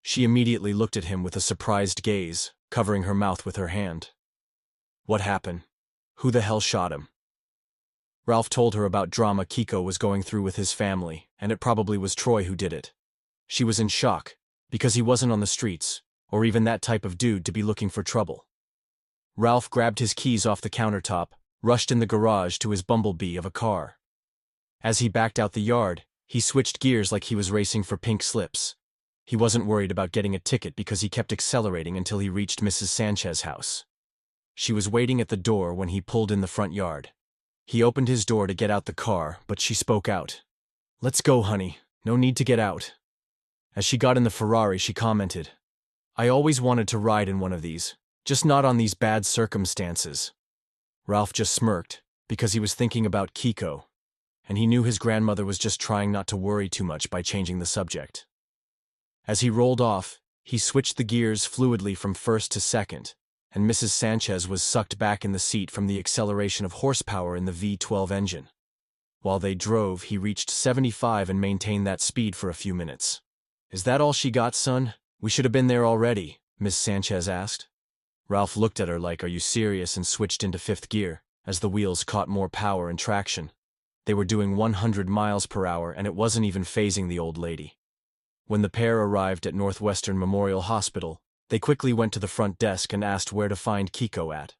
She immediately looked at him with a surprised gaze, covering her mouth with her hand. "What happened? Who the hell shot him?" Ralph told her about drama Kiko was going through with his family, and it probably was Troy who did it. She was in shock, because he wasn't on the streets, or even that type of dude to be looking for trouble. Ralph grabbed his keys off the countertop, rushed in the garage to his bumblebee of a car. As he backed out the yard, he switched gears like he was racing for pink slips. He wasn't worried about getting a ticket because he kept accelerating until he reached Mrs. Sanchez's house. She was waiting at the door when he pulled in the front yard. He opened his door to get out the car, but she spoke out. "Let's go, honey. No need to get out." As she got in the Ferrari, she commented, "I always wanted to ride in one of these, just not on these bad circumstances." Ralph just smirked, because he was thinking about Kiko, and he knew his grandmother was just trying not to worry too much by changing the subject. As he rolled off, he switched the gears fluidly from first to second, and Mrs. Sanchez was sucked back in the seat from the acceleration of horsepower in the V12 engine. While they drove, he reached 75 and maintained that speed for a few minutes. "Is that all she got, son? We should have been there already," Miss Sanchez asked. Ralph looked at her like, "Are you serious?" and switched into fifth gear, as the wheels caught more power and traction. They were doing 100 miles per hour, and it wasn't even phasing the old lady. When the pair arrived at Northwestern Memorial Hospital, they quickly went to the front desk and asked where to find Kiko at.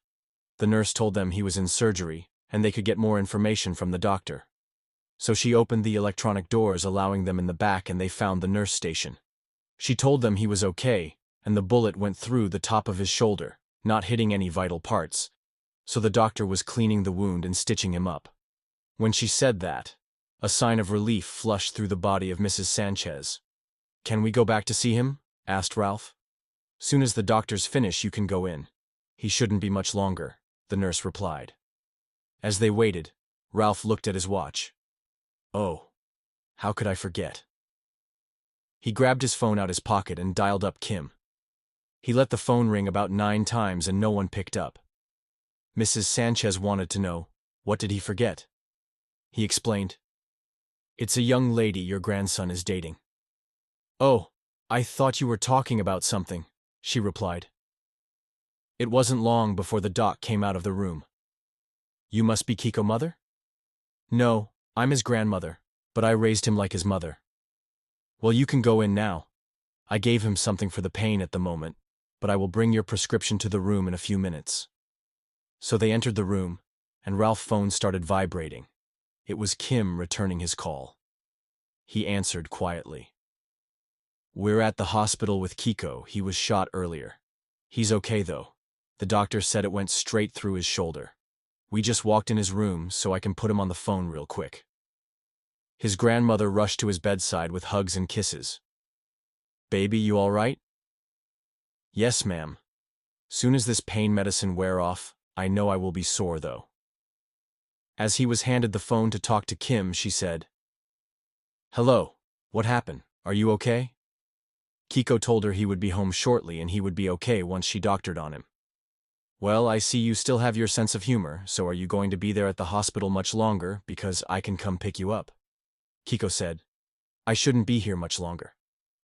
The nurse told them he was in surgery, and they could get more information from the doctor. So she opened the electronic doors, allowing them in the back, and they found the nurse station. She told them he was okay, and the bullet went through the top of his shoulder, not hitting any vital parts, so the doctor was cleaning the wound and stitching him up. When she said that, a sign of relief flushed through the body of Mrs. Sanchez. "Can we go back to see him?" asked Ralph. "Soon as the doctors finish, you can go in. He shouldn't be much longer," the nurse replied. As they waited, Ralph looked at his watch. "Oh, how could I forget?" He grabbed his phone out his pocket and dialed up Kim. He let the phone ring about 9 times and no one picked up. Mrs. Sanchez wanted to know, what did he forget? He explained, "It's a young lady your grandson is dating." "Oh, I thought you were talking about something," she replied. It wasn't long before the doc came out of the room. "You must be Kiko's mother?" "No, I'm his grandmother, but I raised him like his mother." "Well, you can go in now. I gave him something for the pain at the moment, but I will bring your prescription to the room in a few minutes." So they entered the room, and Ralph's phone started vibrating. It was Kim returning his call. He answered quietly. "We're at the hospital with Kiko. He was shot earlier. He's okay though. The doctor said it went straight through his shoulder. We just walked in his room so I can put him on the phone real quick." His grandmother rushed to his bedside with hugs and kisses. "Baby, you all right?" "Yes, ma'am. Soon as this pain medicine wear off, I know I will be sore though." As he was handed the phone to talk to Kim, she said, "Hello, what happened? Are you okay?" Kiko told her he would be home shortly and he would be okay once she doctored on him. "Well, I see you still have your sense of humor, so are you going to be there at the hospital much longer because I can come pick you up?" Kiko said, "I shouldn't be here much longer.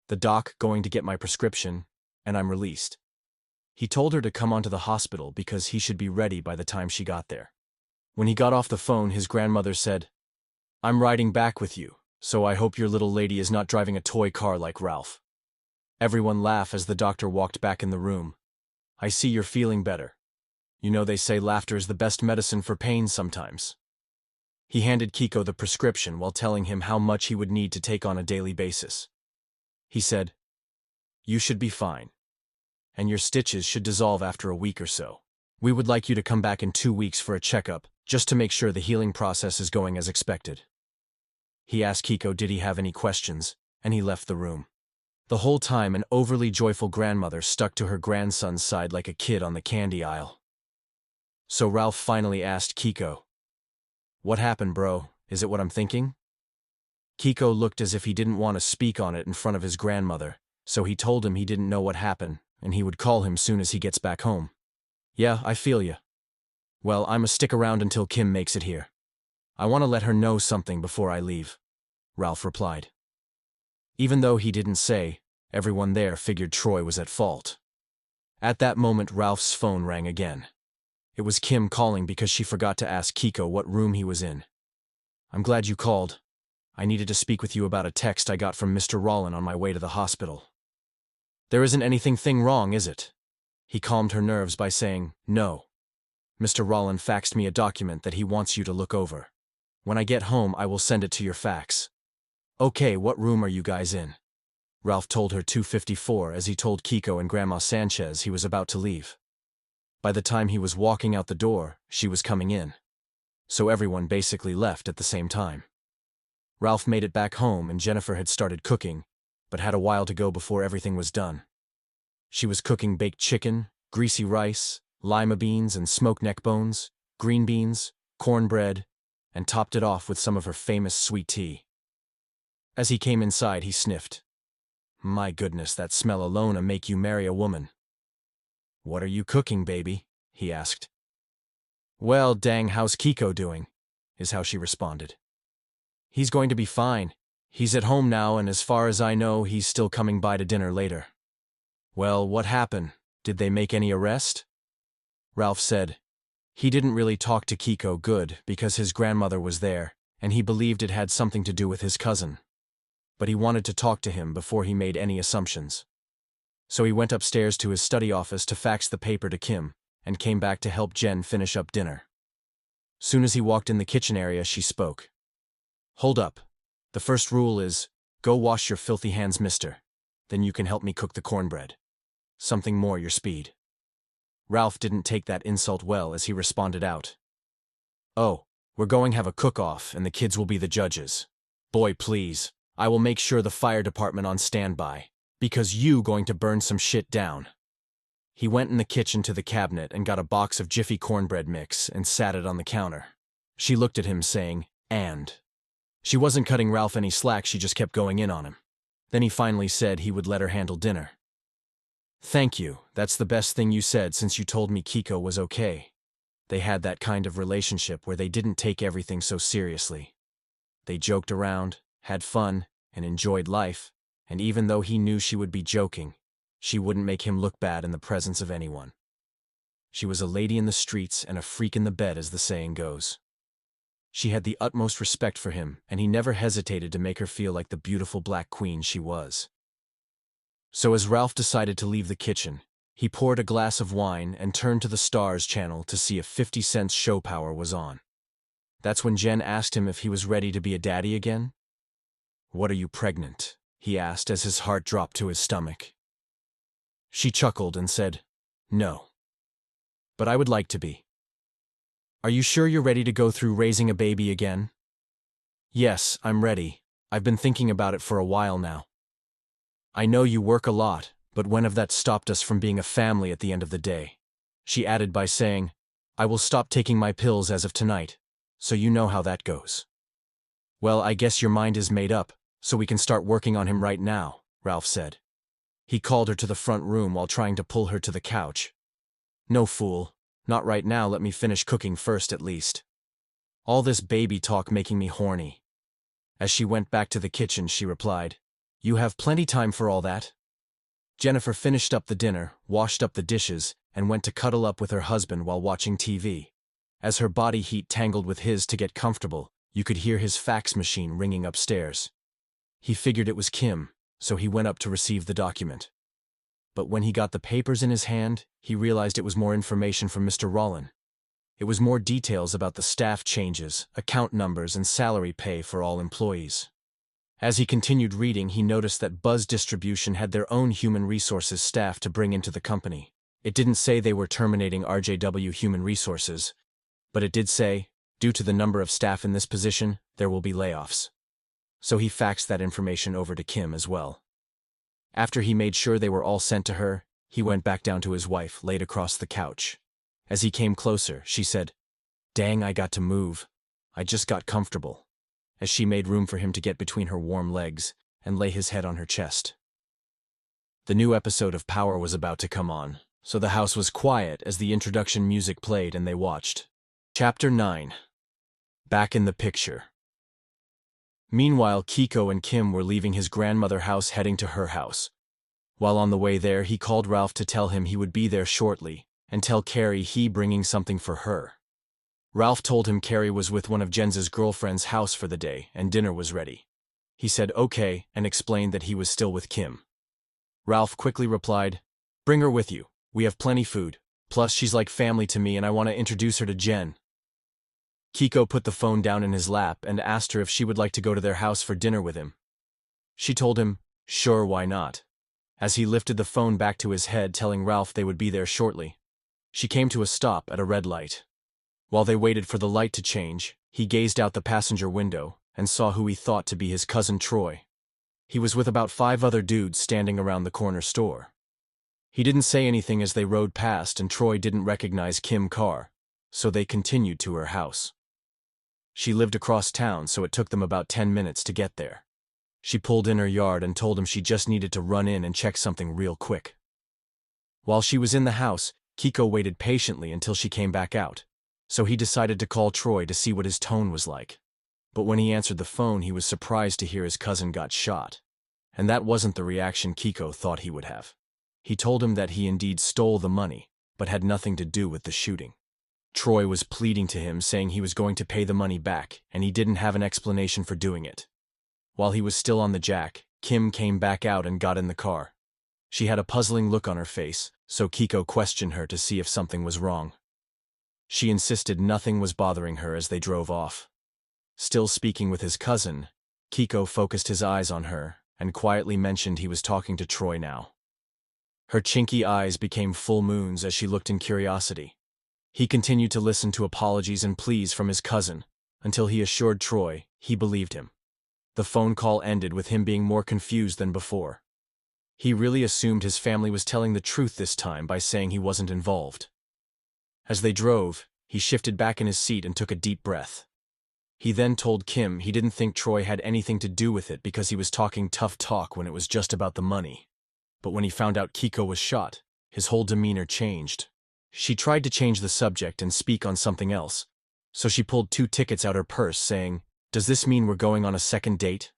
The doc going to get my prescription, and I'm released." He told her to come on to the hospital because he should be ready by the time she got there. When he got off the phone, his grandmother said, "I'm riding back with you. So I hope your little lady is not driving a toy car like Ralph. Everyone laughed as the doctor walked back in the room. I see you're feeling better. You know they say laughter is the best medicine for pain sometimes. He handed Kiko the prescription while telling him how much he would need to take on a daily basis. He said, "You should be fine. And your stitches should dissolve after a week or so. We would like you to come back in 2 weeks for a checkup, just to make sure the healing process is going as expected." He asked Kiko did he have any questions, and he left the room. The whole time an overly joyful grandmother stuck to her grandson's side like a kid on the candy aisle. So Ralph finally asked Kiko, "What happened, bro? Is it what I'm thinking?" Kiko looked as if he didn't want to speak on it in front of his grandmother, so he told him he didn't know what happened, and he would call him soon as he gets back home. "Yeah, I feel ya. Well, I'ma stick around until Kim makes it here. I want to let her know something before I leave," Ralph replied. Even though he didn't say, everyone there figured Troy was at fault. At that moment Ralph's phone rang again. It was Kim calling because she forgot to ask Kiko what room he was in. "I'm glad you called. I needed to speak with you about a text I got from Mr. Rollin on my way to the hospital." "There isn't anything wrong, is it?" He calmed her nerves by saying, "No. Mr. Rollin faxed me a document that he wants you to look over. When I get home, I will send it to your fax." "Okay, what room are you guys in?" Ralph told her 254 as he told Kiko and Grandma Sanchez he was about to leave. By the time he was walking out the door, she was coming in. So everyone basically left at the same time. Ralph made it back home and Jennifer had started cooking, but had a while to go before everything was done. She was cooking baked chicken, greasy rice, lima beans and smoked neck bones, green beans, cornbread, and topped it off with some of her famous sweet tea. As he came inside, he sniffed. "My goodness, that smell alone'll make you marry a woman." "What are you cooking, baby?" he asked. "Well, dang, how's Kiko doing?" is how she responded. "He's going to be fine. He's at home now, and as far as I know, he's still coming by to dinner later." "Well, what happened? Did they make any arrest?" Ralph said. He didn't really talk to Kiko good because his grandmother was there, and he believed it had something to do with his cousin. But he wanted to talk to him before he made any assumptions. So he went upstairs to his study office to fax the paper to Kim, and came back to help Jen finish up dinner. Soon as he walked in the kitchen area, she spoke. "Hold up. The first rule is, go wash your filthy hands, mister. Then you can help me cook the cornbread. Something more your speed." Ralph didn't take that insult well as he responded out. "Oh, we're going to have a cook-off and the kids will be the judges. Boy, please, I will make sure the fire department on standby, because you going to burn some shit down." He went in the kitchen to the cabinet and got a box of Jiffy cornbread mix and sat it on the counter. She looked at him saying, "And." She wasn't cutting Ralph any slack, she just kept going in on him. Then he finally said he would let her handle dinner. "Thank you, that's the best thing you said since you told me Kiko was okay." They had that kind of relationship where they didn't take everything so seriously. They joked around, had fun, and enjoyed life, and even though he knew she would be joking, she wouldn't make him look bad in the presence of anyone. She was a lady in the streets and a freak in the bed, as the saying goes. She had the utmost respect for him, and he never hesitated to make her feel like the beautiful black queen she was. So as Ralph decided to leave the kitchen, he poured a glass of wine and turned to the Stars channel to see if 50 Cent's Show Power was on. That's when Jen asked him if he was ready to be a daddy again. "What, are you pregnant?" he asked as his heart dropped to his stomach. She chuckled and said, "No. But I would like to be." "Are you sure you're ready to go through raising a baby again?" "Yes, I'm ready. I've been thinking about it for a while now." "I know you work a lot, but when have that stopped us from being a family at the end of the day?" She added by saying, "I will stop taking my pills as of tonight, so you know how that goes." "Well, I guess your mind is made up, so we can start working on him right now," Ralph said. He called her to the front room while trying to pull her to the couch. "No, fool. Not right now, let me finish cooking first at least. All this baby talk making me horny." As she went back to the kitchen, she replied, "You have plenty time for all that." Jennifer finished up the dinner, washed up the dishes, and went to cuddle up with her husband while watching TV. As her body heat tangled with his to get comfortable, You could hear his fax machine ringing upstairs. He figured it was Kim, so he went up to receive the document. But when he got the papers in his hand, he realized it was more information from Mr. Rollin. It was more details about the staff changes, account numbers, and salary pay for all employees. As he continued reading, he noticed that Buzz Distribution had their own human resources staff to bring into the company. It didn't say they were terminating RJW Human Resources, but it did say, due to the number of staff in this position, there will be layoffs. So he faxed that information over to Kim as well. After he made sure they were all sent to her, he went back down to his wife, laid across the couch. As he came closer, she said, "Dang, I got to move. I just got comfortable," as she made room for him to get between her warm legs and lay his head on her chest. The new episode of Power was about to come on, so the house was quiet as the introduction music played and they watched. Chapter 9. Back in the Picture. Meanwhile, Kiko and Kim were leaving his grandmother's house heading to her house. While on the way there, he called Ralph to tell him he would be there shortly, and tell Carrie he bringing something for her. Ralph told him Carrie was with one of Jen's girlfriend's house for the day, and dinner was ready. He said okay, and explained that he was still with Kim. Ralph quickly replied, "Bring her with you, we have plenty food, plus she's like family to me and I want to introduce her to Jen." Kiko put the phone down in his lap and asked her if she would like to go to their house for dinner with him. She told him, sure, why not, as he lifted the phone back to his head, telling Ralph they would be there shortly. She came to a stop at a red light. While they waited for the light to change, he gazed out the passenger window and saw who he thought to be his cousin Troy. He was with about 5 other dudes standing around the corner store. He didn't say anything as they rode past, and Troy didn't recognize Kim's car, so they continued to her house. She lived across town, so it took them about 10 minutes to get there. She pulled in her yard and told him she just needed to run in and check something real quick. While she was in the house, Kiko waited patiently until she came back out, so he decided to call Troy to see what his tone was like. But when he answered the phone, he was surprised to hear his cousin got shot. And that wasn't the reaction Kiko thought he would have. He told him that he indeed stole the money, but had nothing to do with the shooting. Troy was pleading to him, saying he was going to pay the money back, and he didn't have an explanation for doing it. While he was still on the jack, Kim came back out and got in the car. She had a puzzling look on her face, so Kiko questioned her to see if something was wrong. She insisted nothing was bothering her as they drove off. Still speaking with his cousin, Kiko focused his eyes on her and quietly mentioned he was talking to Troy now. Her chinky eyes became full moons as she looked in curiosity. He continued to listen to apologies and pleas from his cousin, until he assured Troy he believed him. The phone call ended with him being more confused than before. He really assumed his family was telling the truth this time by saying he wasn't involved. As they drove, he shifted back in his seat and took a deep breath. He then told Kim he didn't think Troy had anything to do with it because he was talking tough talk when it was just about the money. But when he found out Kiko was shot, his whole demeanor changed. She tried to change the subject and speak on something else, so she pulled 2 tickets out her purse, saying, "Does this mean we're going on a second date?"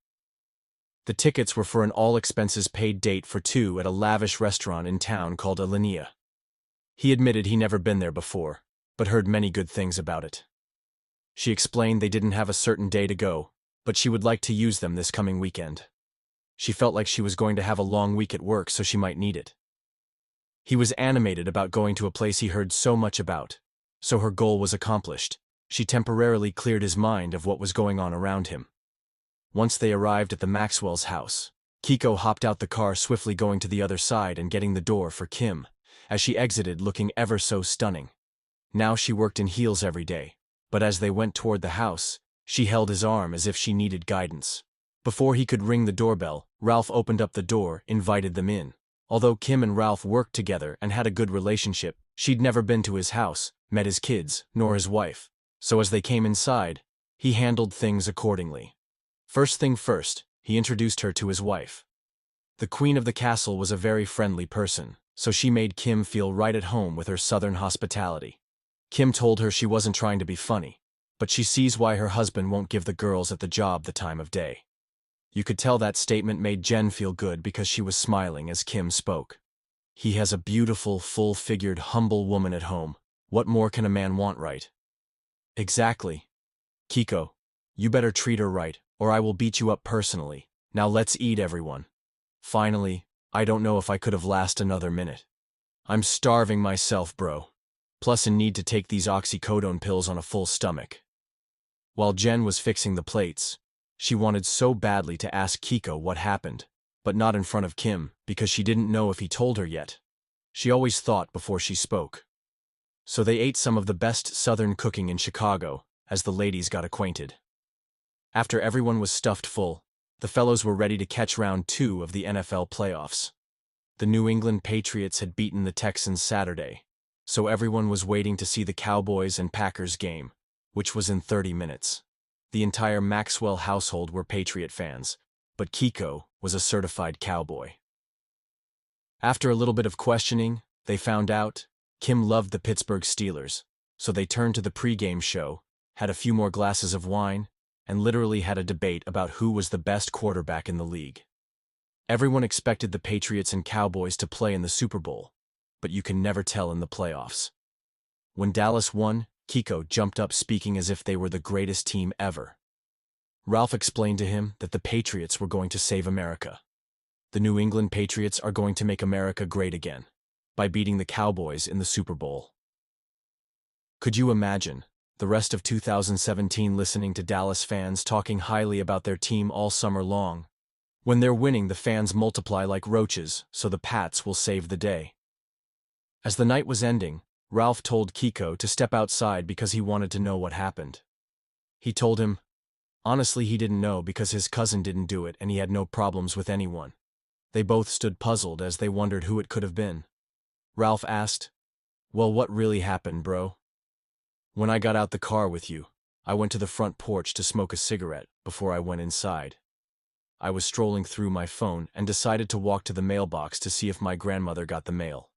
The tickets were for an all-expenses-paid date for 2 at a lavish restaurant in town called Alinea. He admitted he never been there before, but heard many good things about it. She explained they didn't have a certain day to go, but she would like to use them this coming weekend. She felt like she was going to have a long week at work, so she might need it. He was animated about going to a place he heard so much about, so her goal was accomplished. She temporarily cleared his mind of what was going on around him. Once they arrived at the Maxwell's house, Kiko hopped out the car, swiftly going to the other side and getting the door for Kim, as she exited looking ever so stunning. Now she worked in heels every day, but as they went toward the house, she held his arm as if she needed guidance. Before he could ring the doorbell, Ralph opened up the door, invited them in. Although Kim and Ralph worked together and had a good relationship, she'd never been to his house, met his kids, nor his wife. So as they came inside, he handled things accordingly. First thing first, he introduced her to his wife. The queen of the castle was a very friendly person, so she made Kim feel right at home with her southern hospitality. Kim told her she wasn't trying to be funny, but she sees why her husband won't give the girls at the job the time of day. You could tell that statement made Jen feel good because she was smiling as Kim spoke. He has a beautiful, full-figured, humble woman at home. What more can a man want, right? Exactly. Kiko, You better treat her right, or I will beat you up personally. Now let's eat, everyone. Finally, I don't know if I could have lasted another minute. I'm starving myself, bro. Plus in need to take these oxycodone pills on a full stomach. While Jen was fixing the plates, she wanted so badly to ask Kiko what happened, but not in front of Kim because she didn't know if he told her yet. She always thought before she spoke. So they ate some of the best Southern cooking in Chicago as the ladies got acquainted. After everyone was stuffed full, the fellows were ready to catch round 2 of the NFL playoffs. The New England Patriots had beaten the Texans Saturday, so everyone was waiting to see the Cowboys and Packers game, which was in 30 minutes. The entire Maxwell household were Patriot fans, but Kiko was a certified cowboy. After a little bit of questioning, they found out Kim loved the Pittsburgh Steelers, so they turned to the pregame show, had a few more glasses of wine, and literally had a debate about who was the best quarterback in the league. Everyone expected the Patriots and Cowboys to play in the Super Bowl, but you can never tell in the playoffs. When Dallas won, Kiko jumped up speaking as if they were the greatest team ever. Ralph explained to him that the Patriots were going to save America. The New England Patriots are going to make America great again, by beating the Cowboys in the Super Bowl. Could you imagine the rest of 2017 listening to Dallas fans talking highly about their team all summer long? When they're winning, the fans multiply like roaches, so the Pats will save the day. As the night was ending, Ralph told Kiko to step outside because he wanted to know what happened. He told him, honestly he didn't know because his cousin didn't do it and he had no problems with anyone. They both stood puzzled as they wondered who it could have been. Ralph asked, well, what really happened, bro? When I got out the car with you, I went to the front porch to smoke a cigarette before I went inside. I was strolling through my phone and decided to walk to the mailbox to see if my grandmother got the mail.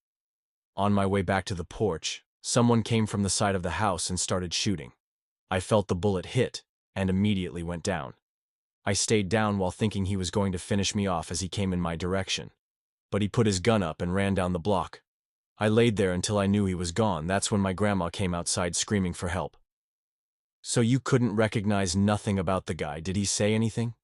On my way back to the porch, someone came from the side of the house and started shooting. I felt the bullet hit and immediately went down. I stayed down while thinking he was going to finish me off as he came in my direction. But he put his gun up and ran down the block. I laid there until I knew he was gone. That's when my grandma came outside screaming for help. So you couldn't recognize nothing about the guy, did he say anything?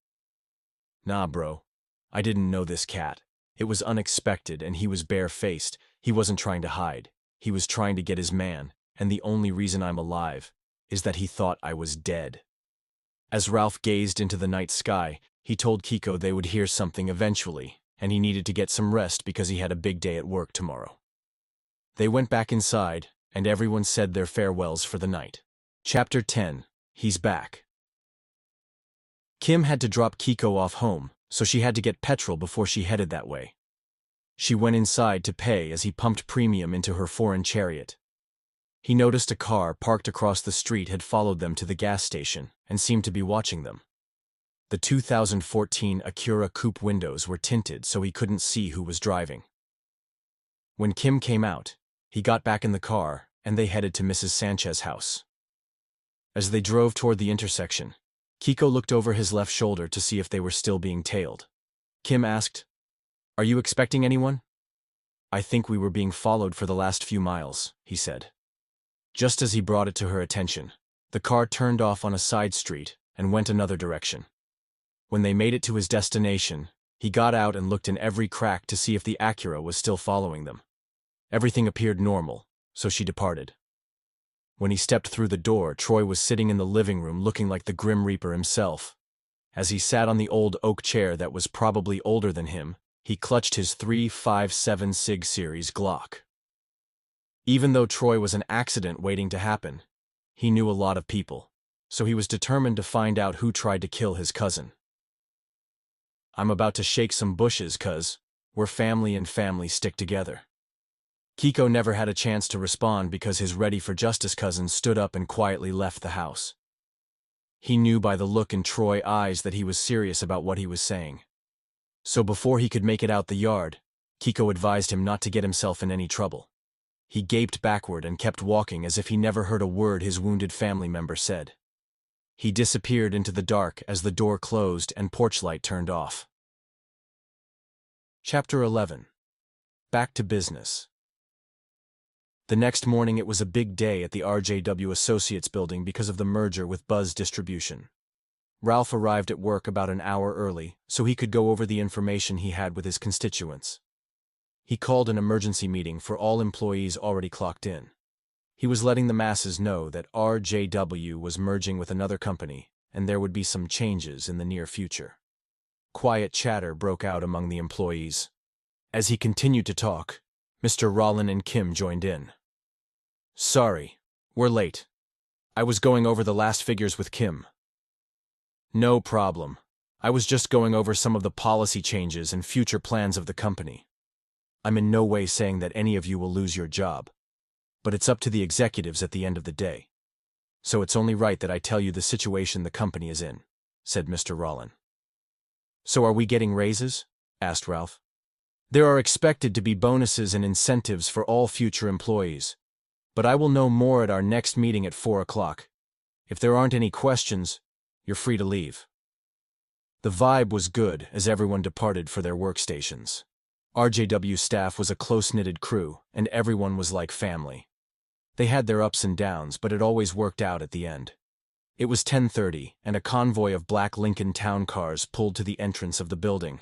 Nah, bro. I didn't know this cat. It was unexpected and he was bare-faced. He wasn't trying to hide. He was trying to get his man, and the only reason I'm alive is that he thought I was dead. As Ralph gazed into the night sky, he told Kiko they would hear something eventually, and he needed to get some rest because he had a big day at work tomorrow. They went back inside, and everyone said their farewells for the night. Chapter 10. He's back. Kim had to drop Kiko off home, so she had to get petrol before she headed that way. She went inside to pay as he pumped premium into her foreign chariot. He noticed a car parked across the street had followed them to the gas station and seemed to be watching them. The 2014 Acura coupe windows were tinted so he couldn't see who was driving. When Kim came out, he got back in the car and they headed to Mrs. Sanchez's house. As they drove toward the intersection, Kiko looked over his left shoulder to see if they were still being tailed. Kim asked, "Are you expecting anyone?" "I think we were being followed for the last few miles," he said. Just as he brought it to her attention, the car turned off on a side street and went another direction. When they made it to his destination, he got out and looked in every crack to see if the Acura was still following them. Everything appeared normal, so she departed. When he stepped through the door, Troy was sitting in the living room looking like the Grim Reaper himself. As he sat on the old oak chair that was probably older than him, he clutched his .357 Sig Series Glock. Even though Troy was an accident waiting to happen, he knew a lot of people, so he was determined to find out who tried to kill his cousin. "I'm about to shake some bushes, cuz we're family and family stick together." Kiko never had a chance to respond because his ready-for-justice cousin stood up and quietly left the house. He knew by the look in Troy's eyes that he was serious about what he was saying. So before he could make it out the yard, Kiko advised him not to get himself in any trouble. He gaped backward and kept walking as if he never heard a word his wounded family member said. He disappeared into the dark as the door closed and porch light turned off. Chapter 11. Back to business. The next morning it was a big day at the RJW Associates building because of the merger with Buzz Distribution. Ralph arrived at work about an hour early so he could go over the information he had with his constituents. He called an emergency meeting for all employees already clocked in. He was letting the masses know that RJW was merging with another company and there would be some changes in the near future. Quiet chatter broke out among the employees. As he continued to talk, Mr. Rollin and Kim joined in. "Sorry, we're late. I was going over the last figures with Kim." "No problem. I was just going over some of the policy changes and future plans of the company. I'm in no way saying that any of you will lose your job, but it's up to the executives at the end of the day. So it's only right that I tell you the situation the company is in," said Mr. Rollin. "So are we getting raises?" asked Ralph. "There are expected to be bonuses and incentives for all future employees, but I will know more at our next meeting at 4 o'clock. If there aren't any questions, you're free to leave." The vibe was good as everyone departed for their workstations. RJW staff was a close-knitted crew, and everyone was like family. They had their ups and downs, but it always worked out at the end. It was 10:30, and a convoy of black Lincoln Town cars pulled to the entrance of the building.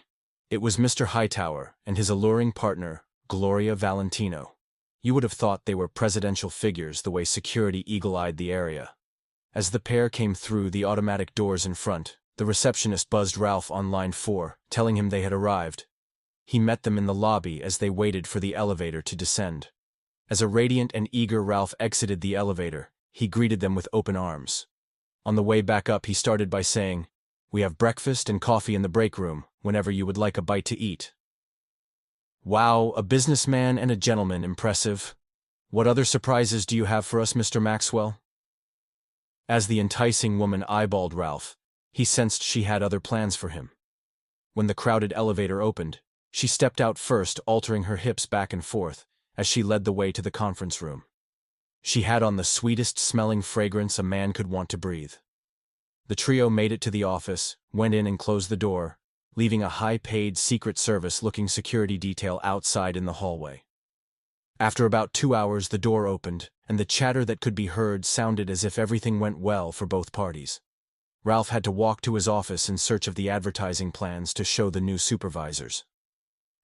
It was Mr. Hightower and his alluring partner, Gloria Valentino. You would have thought they were presidential figures the way security eagle-eyed the area. As the pair came through the automatic doors in front, the receptionist buzzed Ralph on line 4, telling him they had arrived. He met them in the lobby as they waited for the elevator to descend. As a radiant and eager Ralph exited the elevator, he greeted them with open arms. On the way back up, he started by saying, "We have breakfast and coffee in the break room, whenever you would like a bite to eat." "Wow, a businessman and a gentleman, impressive. What other surprises do you have for us, Mr. Maxwell?" As the enticing woman eyeballed Ralph, he sensed she had other plans for him. When the crowded elevator opened, she stepped out first, altering her hips back and forth, as she led the way to the conference room. She had on the sweetest-smelling fragrance a man could want to breathe. The trio made it to the office, went in and closed the door, leaving a high-paid Secret Service-looking security detail outside in the hallway. After about 2 hours, the door opened, and the chatter that could be heard sounded as if everything went well for both parties. Ralph had to walk to his office in search of the advertising plans to show the new supervisors.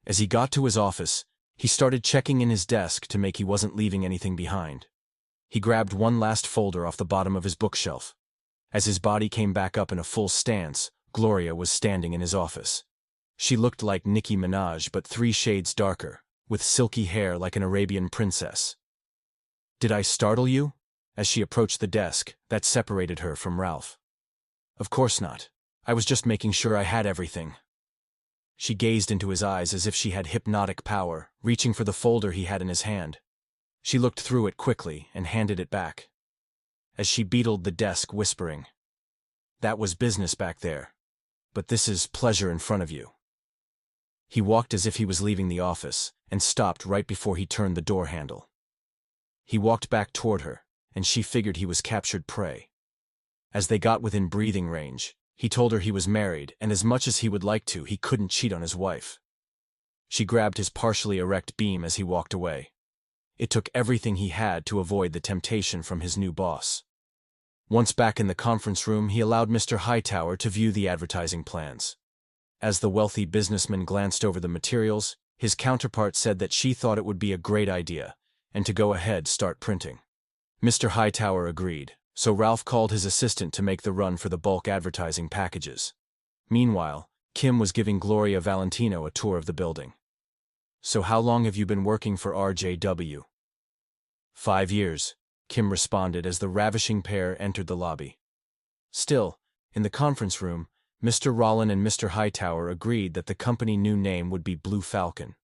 As he got to his office, he started checking in his desk to make he wasn't leaving anything behind. He grabbed one last folder off the bottom of his bookshelf. As his body came back up in a full stance, Gloria was standing in his office. She looked like Nicki Minaj but 3 shades darker, with silky hair like an Arabian princess. "Did I startle you?" as she approached the desk that separated her from Ralph. "Of course not. I was just making sure I had everything." She gazed into his eyes as if she had hypnotic power, reaching for the folder he had in his hand. She looked through it quickly and handed it back. As she beetled the desk, whispering, "That was business back there, but this is pleasure in front of you." He walked as if he was leaving the office, and stopped right before he turned the door handle. He walked back toward her, and she figured he was captured prey. As they got within breathing range, he told her he was married, and as much as he would like to, he couldn't cheat on his wife. She grabbed his partially erect beam as he walked away. It took everything he had to avoid the temptation from his new boss. Once back in the conference room, he allowed Mr. Hightower to view the advertising plans. As the wealthy businessman glanced over the materials, his counterpart said that she thought it would be a great idea, and to go ahead start printing. Mr. Hightower agreed, so Ralph called his assistant to make the run for the bulk advertising packages. Meanwhile, Kim was giving Gloria Valentino a tour of the building. "So how long have you been working for RJW?" "5 years, Kim responded as the ravishing pair entered the lobby. Still, in the conference room, Mr. Rollin and Mr. Hightower agreed that the company new name would be Blue Falcon.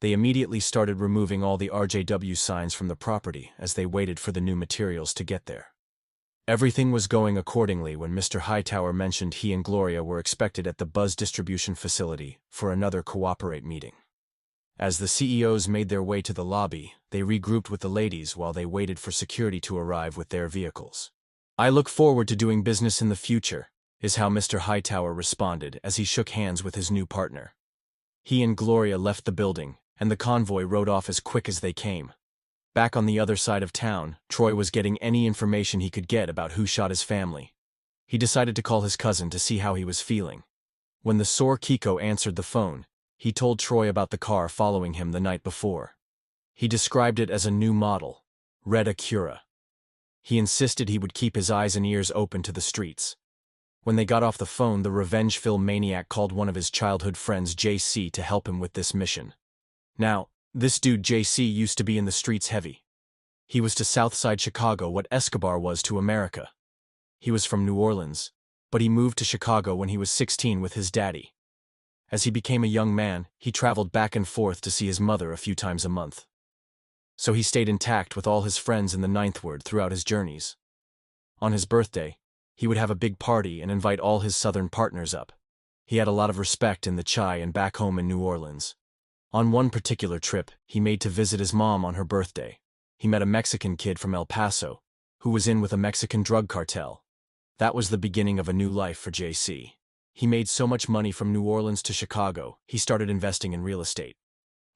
They immediately started removing all the RJW signs from the property as they waited for the new materials to get there. Everything was going accordingly when Mr. Hightower mentioned he and Gloria were expected at the Buzz distribution facility for another Cooperate meeting. As the CEOs made their way to the lobby, they regrouped with the ladies while they waited for security to arrive with their vehicles. "I look forward to doing business in the future," is how Mr. Hightower responded as he shook hands with his new partner. He and Gloria left the building, and the convoy rode off as quick as they came. Back on the other side of town, Troy was getting any information he could get about who shot his family. He decided to call his cousin to see how he was feeling. When the sore Kiko answered the phone, he told Troy about the car following him the night before. He described it as a new model, red Acura. He insisted he would keep his eyes and ears open to the streets. When they got off the phone, the revenge-filled maniac called one of his childhood friends, JC, to help him with this mission. Now, this dude JC used to be in the streets heavy. He was to Southside Chicago what Escobar was to America. He was from New Orleans, but he moved to Chicago when he was 16 with his daddy. As he became a young man, he traveled back and forth to see his mother a few times a month. So he stayed intact with all his friends in the Ninth Ward throughout his journeys. On his birthday, he would have a big party and invite all his Southern partners up. He had a lot of respect in the Chi and back home in New Orleans. On one particular trip, he made to visit his mom on her birthday. He met a Mexican kid from El Paso, who was in with a Mexican drug cartel. That was the beginning of a new life for JC. He made so much money from New Orleans to Chicago, he started investing in real estate.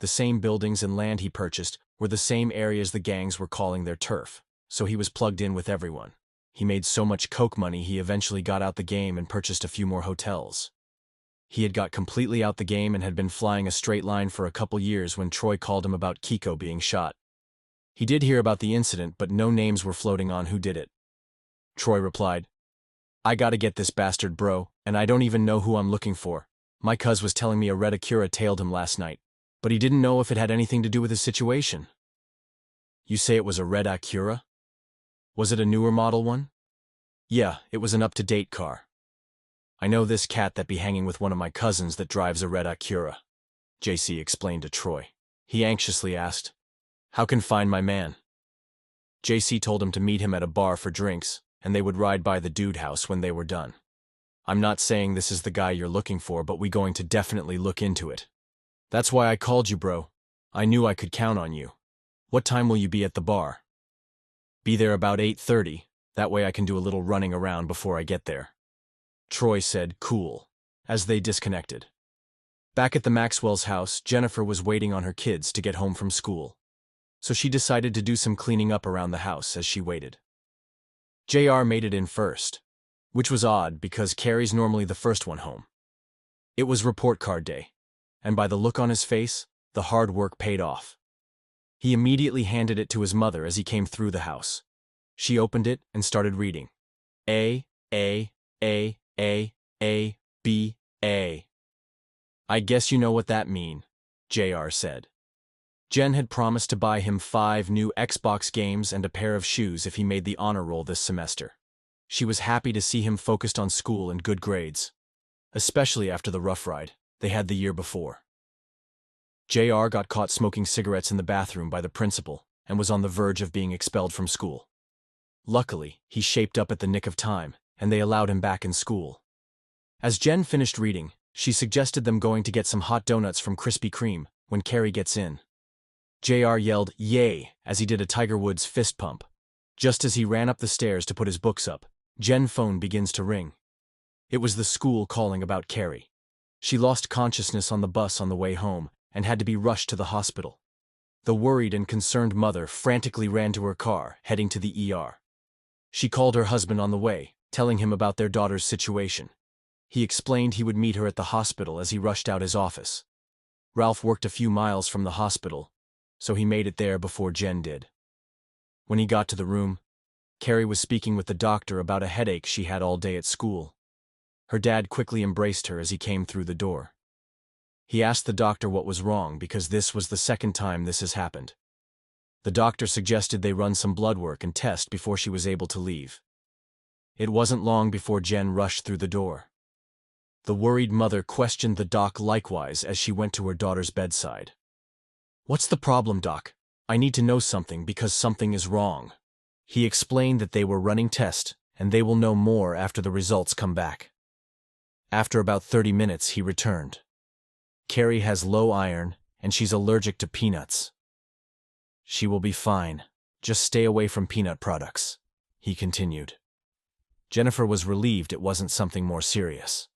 The same buildings and land he purchased were the same areas the gangs were calling their turf, so he was plugged in with everyone. He made so much coke money he eventually got out the game and purchased a few more hotels. He had got completely out the game and had been flying a straight line for a couple years when Troy called him about Kiko being shot. He did hear about the incident, but no names were floating on who did it. Troy replied, "I gotta get this bastard, bro, and I don't even know who I'm looking for. My cuz was telling me a red Acura tailed him last night, but he didn't know if it had anything to do with his situation." "You say it was a red Acura? Was it a newer model one?" "Yeah, it was an up-to-date car. I know this cat that be hanging with one of my cousins that drives a red Acura," JC explained to Troy. He anxiously asked, "How can find my man?" JC told him to meet him at a bar for drinks, and they would ride by the dude house when they were done. "I'm not saying this is the guy you're looking for, but we going to definitely look into it. That's why I called you, bro. I knew I could count on you. What time will you be at the bar?" "Be there about 8:30, that way I can do a little running around before I get there." Troy said, "Cool," as they disconnected. Back at the Maxwell's house, Jennifer was waiting on her kids to get home from school. So she decided to do some cleaning up around the house as she waited. JR made it in first, which was odd because Carrie's normally the first one home. It was report card day, and by the look on his face, the hard work paid off. He immediately handed it to his mother as he came through the house. She opened it and started reading. A, B, A. "I guess you know what that mean," JR said. Jen had promised to buy him 5 new Xbox games and a pair of shoes if he made the honor roll this semester. She was happy to see him focused on school and good grades, especially after the rough ride they had the year before. JR got caught smoking cigarettes in the bathroom by the principal and was on the verge of being expelled from school. Luckily, he shaped up at the nick of time, and they allowed him back in school. As Jen finished reading, she suggested them going to get some hot donuts from Krispy Kreme when Carrie gets in. JR yelled, "Yay," as he did a Tiger Woods fist pump. Just as he ran up the stairs to put his books up, Jen's phone begins to ring. It was the school calling about Carrie. She lost consciousness on the bus on the way home and had to be rushed to the hospital. The worried and concerned mother frantically ran to her car, heading to the ER. She called her husband on the way, telling him about their daughter's situation. He explained he would meet her at the hospital as he rushed out his office. Ralph worked a few miles from the hospital, so he made it there before Jen did. When he got to the room, Carrie was speaking with the doctor about a headache she had all day at school. Her dad quickly embraced her as he came through the door. He asked the doctor what was wrong because this was the second time this has happened. The doctor suggested they run some blood work and test before she was able to leave. It wasn't long before Jen rushed through the door. The worried mother questioned the doc likewise as she went to her daughter's bedside. "What's the problem, doc? I need to know something because something is wrong." He explained that they were running tests and they will know more after the results come back. After about 30 minutes, he returned. "Carrie has low iron and she's allergic to peanuts. She will be fine. Just stay away from peanut products," he continued. Jennifer was relieved it wasn't something more serious.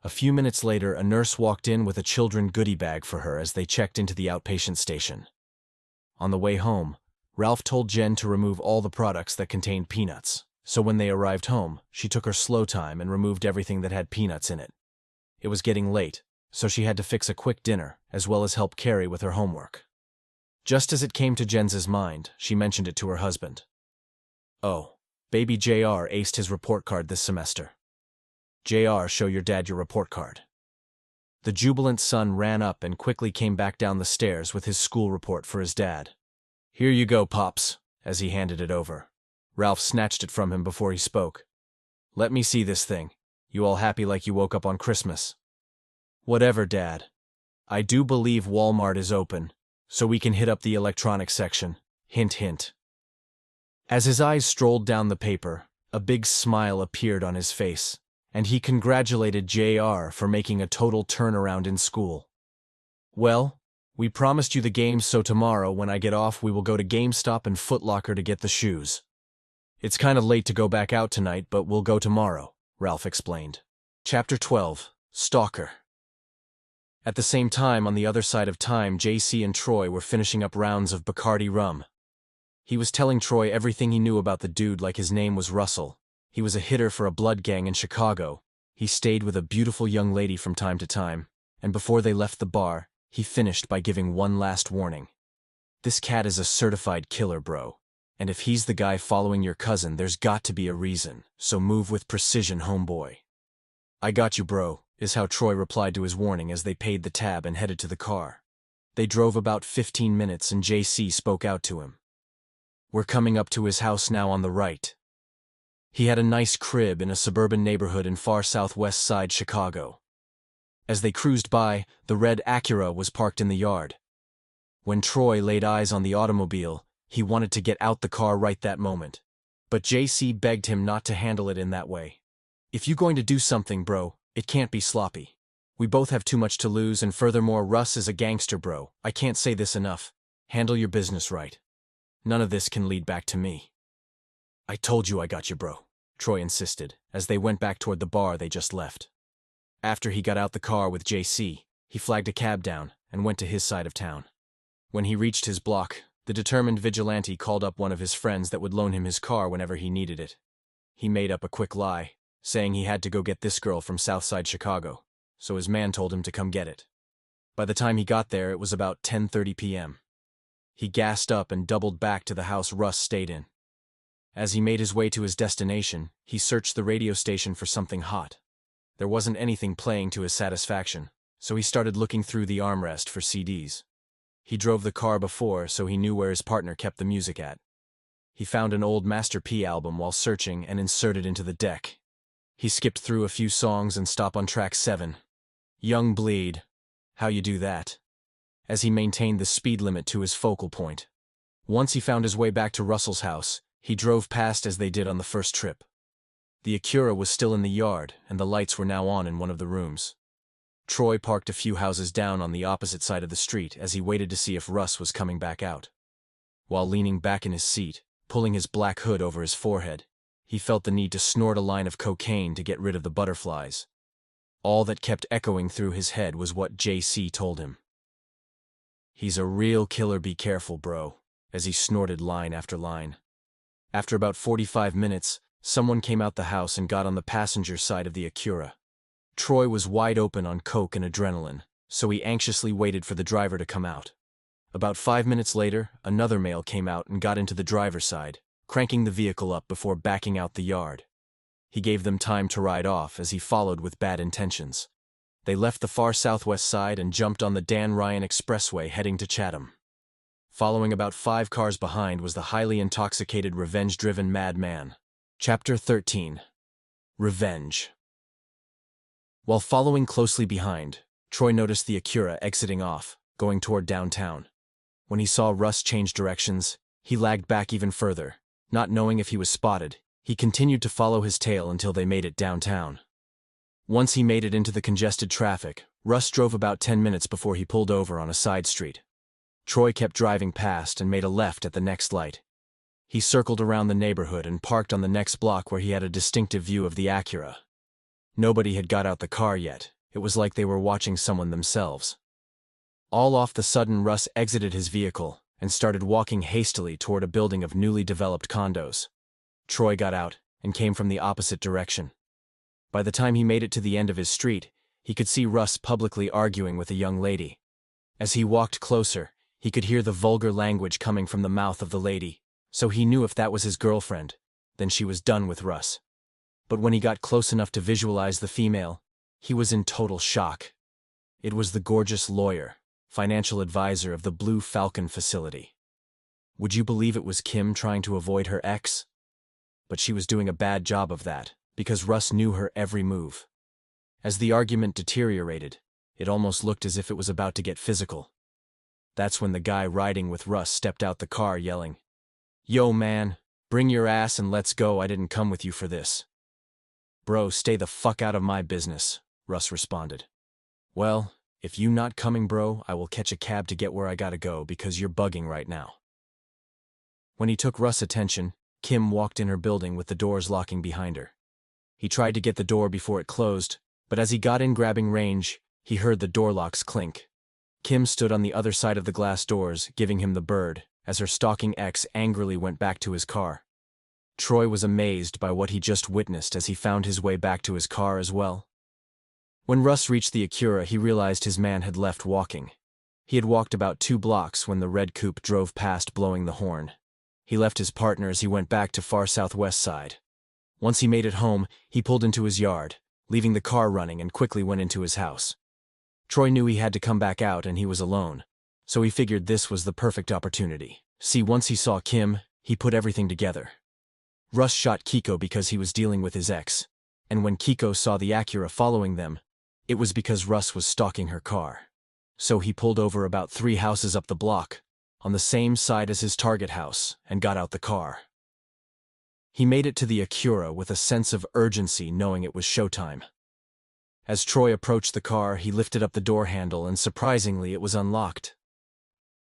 A few minutes later, a nurse walked in with a children's goodie bag for her as they checked into the outpatient station. On the way home, Ralph told Jen to remove all the products that contained peanuts. So when they arrived home, she took her slow time and removed everything that had peanuts in it. It was getting late, so she had to fix a quick dinner, as well as help Carrie with her homework. Just as it came to Jens's mind, she mentioned it to her husband. "Oh, baby JR aced his report card this semester. JR, show your dad your report card." The jubilant son ran up and quickly came back down the stairs with his school report for his dad. "Here you go, Pops," as he handed it over. Ralph snatched it from him before he spoke. "Let me see this thing. You all happy like you woke up on Christmas?" "Whatever, Dad. I do believe Walmart is open, so we can hit up the electronics section. Hint, hint." As his eyes strolled down the paper, a big smile appeared on his face, and he congratulated JR for making a total turnaround in school. "Well, we promised you the games, so tomorrow when I get off we will go to GameStop and Foot Locker to get the shoes. It's kind of late to go back out tonight, but we'll go tomorrow," Ralph explained. Chapter 12. Stalker. At the same time, on the other side of time, JC and Troy were finishing up rounds of Bacardi rum. He was telling Troy everything he knew about the dude, like his name was Russell. He was a hitter for a blood gang in Chicago. He stayed with a beautiful young lady from time to time, and before they left the bar, he finished by giving one last warning. "This cat is a certified killer, bro. And if he's the guy following your cousin, there's got to be a reason, so move with precision, homeboy." "I got you, bro," is how Troy replied to his warning as they paid the tab and headed to the car. They drove about 15 minutes and JC spoke out to him. "We're coming up to his house now on the right." He had a nice crib in a suburban neighborhood in far southwest side Chicago. As they cruised by, the red Acura was parked in the yard. When Troy laid eyes on the automobile, he wanted to get out the car right that moment. But JC begged him not to handle it in that way. "If you going to do something, bro, it can't be sloppy. We both have too much to lose, and furthermore, Russ is a gangster, bro. I can't say this enough. Handle your business right. None of this can lead back to me." "I told you I got you, bro," Troy insisted, as they went back toward the bar they just left. After he got out the car with JC, he flagged a cab down and went to his side of town. When he reached his block, the determined Vigilante called up one of his friends that would loan him his car whenever he needed it. He made up a quick lie, saying he had to go get this girl from Southside Chicago, so his man told him to come get it. By the time he got there, it was about 10:30 p.m. He gassed up and doubled back to the house Russ stayed in. As he made his way to his destination, he searched the radio station for something hot. There wasn't anything playing to his satisfaction, so he started looking through the armrest for CDs. He drove the car before, so he knew where his partner kept the music at. He found an old Master P album while searching and inserted into the deck. He skipped through a few songs and stopped on track 7. "Young Bleed. How you do that?" as he maintained the speed limit to his focal point. Once he found his way back to Russell's house, he drove past as they did on the first trip. The Acura was still in the yard, and the lights were now on in one of the rooms. Troy parked a few houses down on the opposite side of the street as he waited to see if Russ was coming back out. While leaning back in his seat, pulling his black hood over his forehead, he felt the need to snort a line of cocaine to get rid of the butterflies. All that kept echoing through his head was what JC told him. "He's a real killer, be careful, bro," as he snorted line after line. After about 45 minutes, someone came out the house and got on the passenger side of the Acura. Troy was wide open on coke and adrenaline, so he anxiously waited for the driver to come out. About 5 minutes later, another male came out and got into the driver's side, cranking the vehicle up before backing out the yard. He gave them time to ride off as he followed with bad intentions. They left the far southwest side and jumped on the Dan Ryan Expressway heading to Chatham. Following about 5 cars behind was the highly intoxicated, revenge-driven madman. Chapter 13. Revenge. While following closely behind, Troy noticed the Acura exiting off, going toward downtown. When he saw Russ change directions, he lagged back even further. Not knowing if he was spotted, he continued to follow his tail until they made it downtown. Once he made it into the congested traffic, Russ drove about 10 minutes before he pulled over on a side street. Troy kept driving past and made a left at the next light. He circled around the neighborhood and parked on the next block where he had a distinctive view of the Acura. Nobody had got out the car yet. It was like they were watching someone themselves. All off the sudden, Russ exited his vehicle and started walking hastily toward a building of newly developed condos. Troy got out and came from the opposite direction. By the time he made it to the end of his street, he could see Russ publicly arguing with a young lady. As he walked closer, he could hear the vulgar language coming from the mouth of the lady, so he knew if that was his girlfriend, then she was done with Russ. But when he got close enough to visualize the female, he was in total shock. It was the gorgeous lawyer, financial advisor of the Blue Falcon facility. Would you believe it was Kim trying to avoid her ex? But she was doing a bad job of that, because Russ knew her every move. As the argument deteriorated, it almost looked as if it was about to get physical. That's when the guy riding with Russ stepped out the car yelling, "Yo man, bring your ass and let's go, I didn't come with you for this." "Bro, stay the fuck out of my business," Russ responded. "Well, if you not coming bro, I will catch a cab to get where I gotta go because you're bugging right now." When he took Russ' attention, Kim walked in her building with the doors locking behind her. He tried to get the door before it closed, but as he got in grabbing range, he heard the door locks clink. Kim stood on the other side of the glass doors, giving him the bird, as her stalking ex angrily went back to his car. Troy was amazed by what he just witnessed as he found his way back to his car as well. When Russ reached the Acura, he realized his man had left walking. He had walked about 2 blocks when the red coupe drove past blowing the horn. He left his partner as he went back to far southwest side. Once he made it home, he pulled into his yard, leaving the car running and quickly went into his house. Troy knew he had to come back out and he was alone, so he figured this was the perfect opportunity. See, once he saw Kim, he put everything together. Russ shot Kiko because he was dealing with his ex, and when Kiko saw the Acura following them, it was because Russ was stalking her car. So he pulled over about 3 houses up the block, on the same side as his target house, and got out the car. He made it to the Acura with a sense of urgency, knowing it was showtime. As Troy approached the car, he lifted up the door handle and surprisingly it was unlocked.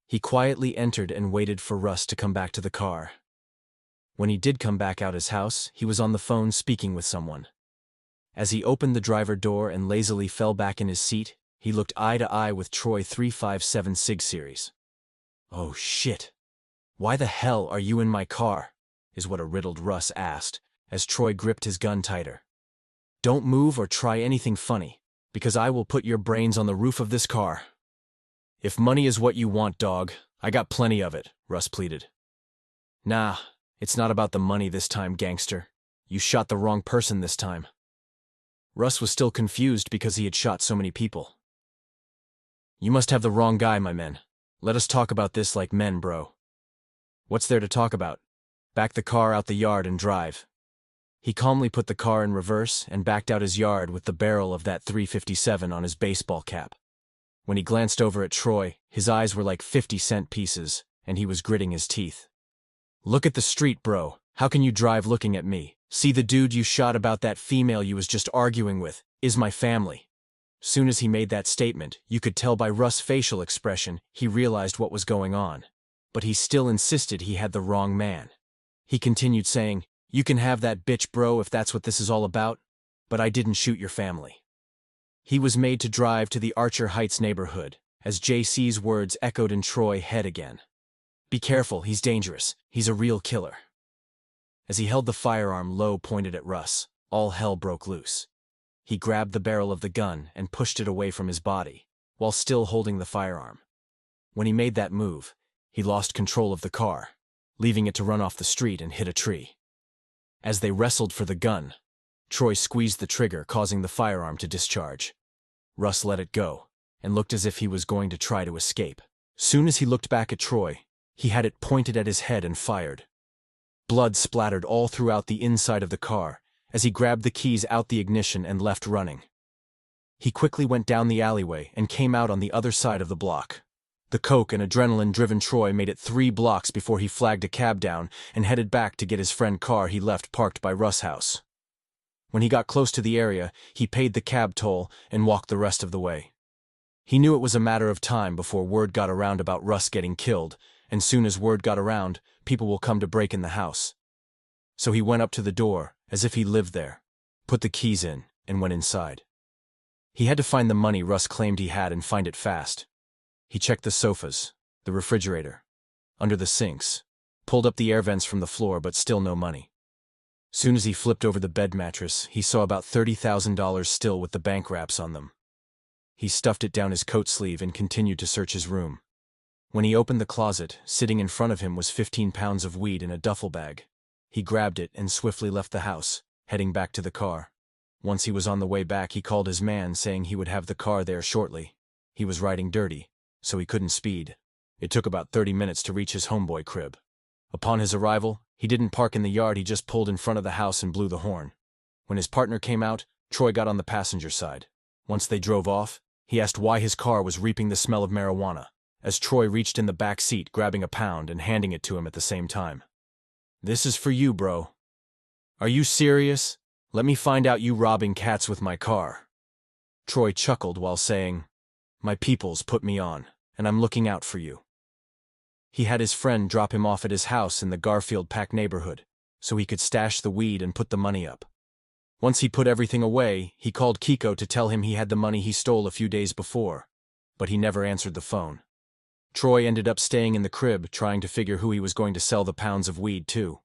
He quietly entered and waited for Russ to come back to the car. When he did come back out his house, he was on the phone speaking with someone. As he opened the driver door and lazily fell back in his seat, he looked eye to eye with Troy 357 Sig Series. "Oh shit. Why the hell are you in my car?" is what a riddled Russ asked, as Troy gripped his gun tighter. "Don't move or try anything funny, because I will put your brains on the roof of this car." "If money is what you want, dog, I got plenty of it," Russ pleaded. "Nah, it's not about the money this time, gangster. You shot the wrong person this time." Russ was still confused because he had shot so many people. "You must have the wrong guy, my men. Let us talk about this like men, bro." "What's there to talk about? Back the car out the yard and drive." He calmly put the car in reverse and backed out his yard with the barrel of that .357 on his baseball cap. When he glanced over at Troy, his eyes were like 50-cent pieces, and he was gritting his teeth. "Look at the street, bro. How can you drive looking at me? See, the dude you shot about that female you was just arguing with is my family." Soon as he made that statement, you could tell by Russ' facial expression he realized what was going on. But he still insisted he had the wrong man. He continued saying, "You can have that bitch, bro, if that's what this is all about, but I didn't shoot your family." He was made to drive to the Archer Heights neighborhood, as JC's words echoed in Troy's head again. "Be careful, he's dangerous. He's a real killer." As he held the firearm low pointed at Russ, all hell broke loose. He grabbed the barrel of the gun and pushed it away from his body, while still holding the firearm. When he made that move, he lost control of the car, leaving it to run off the street and hit a tree. As they wrestled for the gun, Troy squeezed the trigger, causing the firearm to discharge. Russ let it go, and looked as if he was going to try to escape. Soon as he looked back at Troy, he had it pointed at his head and fired. Blood splattered all throughout the inside of the car as he grabbed the keys out the ignition and left running. He quickly went down the alleyway and came out on the other side of the block. The coke and adrenaline-driven Troy made it 3 blocks before he flagged a cab down and headed back to get his friend car he left parked by Russ' house. When he got close to the area, he paid the cab toll and walked the rest of the way. He knew it was a matter of time before word got around about Russ getting killed, and soon as word got around, people will come to break in the house. So he went up to the door, as if he lived there, put the keys in, and went inside. He had to find the money Russ claimed he had and find it fast. He checked the sofas, the refrigerator, under the sinks, pulled up the air vents from the floor, but still no money. Soon as he flipped over the bed mattress, he saw about $30,000 still with the bank wraps on them. He stuffed it down his coat sleeve and continued to search his room. When he opened the closet, sitting in front of him was 15 pounds of weed in a duffel bag. He grabbed it and swiftly left the house, heading back to the car. Once he was on the way back, he called his man saying he would have the car there shortly. He was riding dirty, so he couldn't speed. It took about 30 minutes to reach his homeboy crib. Upon his arrival, he didn't park in the yard, he just pulled in front of the house and blew the horn. When his partner came out, Troy got on the passenger side. Once they drove off, he asked why his car was reaping the smell of marijuana, as Troy reached in the back seat, grabbing a pound and handing it to him at the same time. "This is for you, bro." "Are you serious? Let me find out you robbing cats with my car." Troy chuckled while saying, "My peoples put me on, and I'm looking out for you." He had his friend drop him off at his house in the Garfield Pack neighborhood, so he could stash the weed and put the money up. Once he put everything away, he called Kiko to tell him he had the money he stole a few days before, but he never answered the phone. Troy ended up staying in the crib, trying to figure who he was going to sell the pounds of weed to.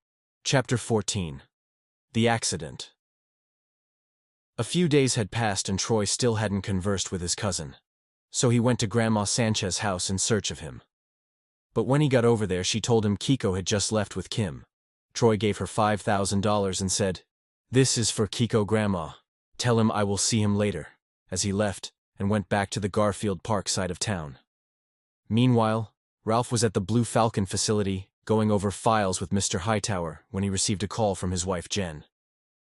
Chapter 14. The Accident. A few days had passed and Troy still hadn't conversed with his cousin, so he went to Grandma Sanchez's house in search of him. But when he got over there, she told him Kiko had just left with Kim. Troy gave her $5,000 and said, "This is for Kiko, Grandma. Tell him I will see him later," as he left and went back to the Garfield Park side of town. Meanwhile, Ralph was at the Blue Falcon facility, going over files with Mr. Hightower when he received a call from his wife Jen.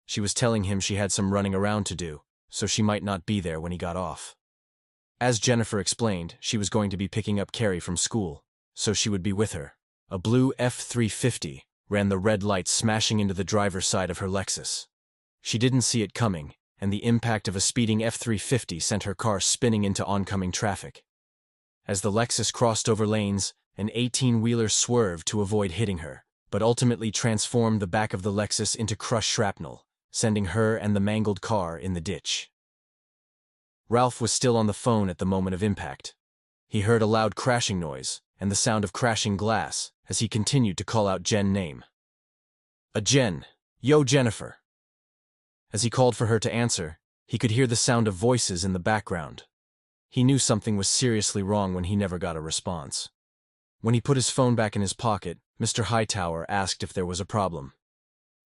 She was telling him she had some running around to do, so she might not be there when he got off. As Jennifer explained, she was going to be picking up Carrie from school, so she would be with her. A blue F-350 ran the red light, smashing into the driver's side of her Lexus. She didn't see it coming, and the impact of a speeding F-350 sent her car spinning into oncoming traffic. As the Lexus crossed over lanes, an 18-wheeler swerved to avoid hitting her, but ultimately transformed the back of the Lexus into crushed shrapnel, sending her and the mangled car in the ditch. Ralph was still on the phone at the moment of impact. He heard a loud crashing noise and the sound of crashing glass as he continued to call out Jen's name. Jen. Yo, Jennifer." As he called for her to answer, he could hear the sound of voices in the background. He knew something was seriously wrong when he never got a response. When he put his phone back in his pocket, Mr. Hightower asked if there was a problem.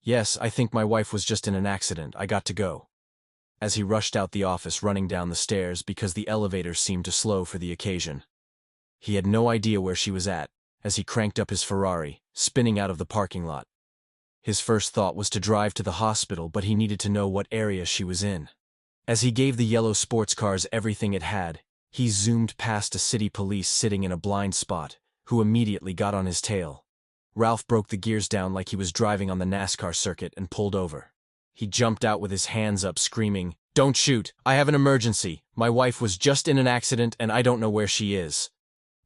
"Yes, I think my wife was just in an accident. I got to go." As he rushed out the office, running down the stairs because the elevator seemed to slow for the occasion. He had no idea where she was at, as he cranked up his Ferrari, spinning out of the parking lot. His first thought was to drive to the hospital, but he needed to know what area she was in. As he gave the yellow sports cars everything it had, he zoomed past a city police sitting in a blind spot, who immediately got on his tail. Ralph broke the gears down like he was driving on the NASCAR circuit and pulled over. He jumped out with his hands up, screaming, "Don't shoot! I have an emergency! My wife was just in an accident and I don't know where she is."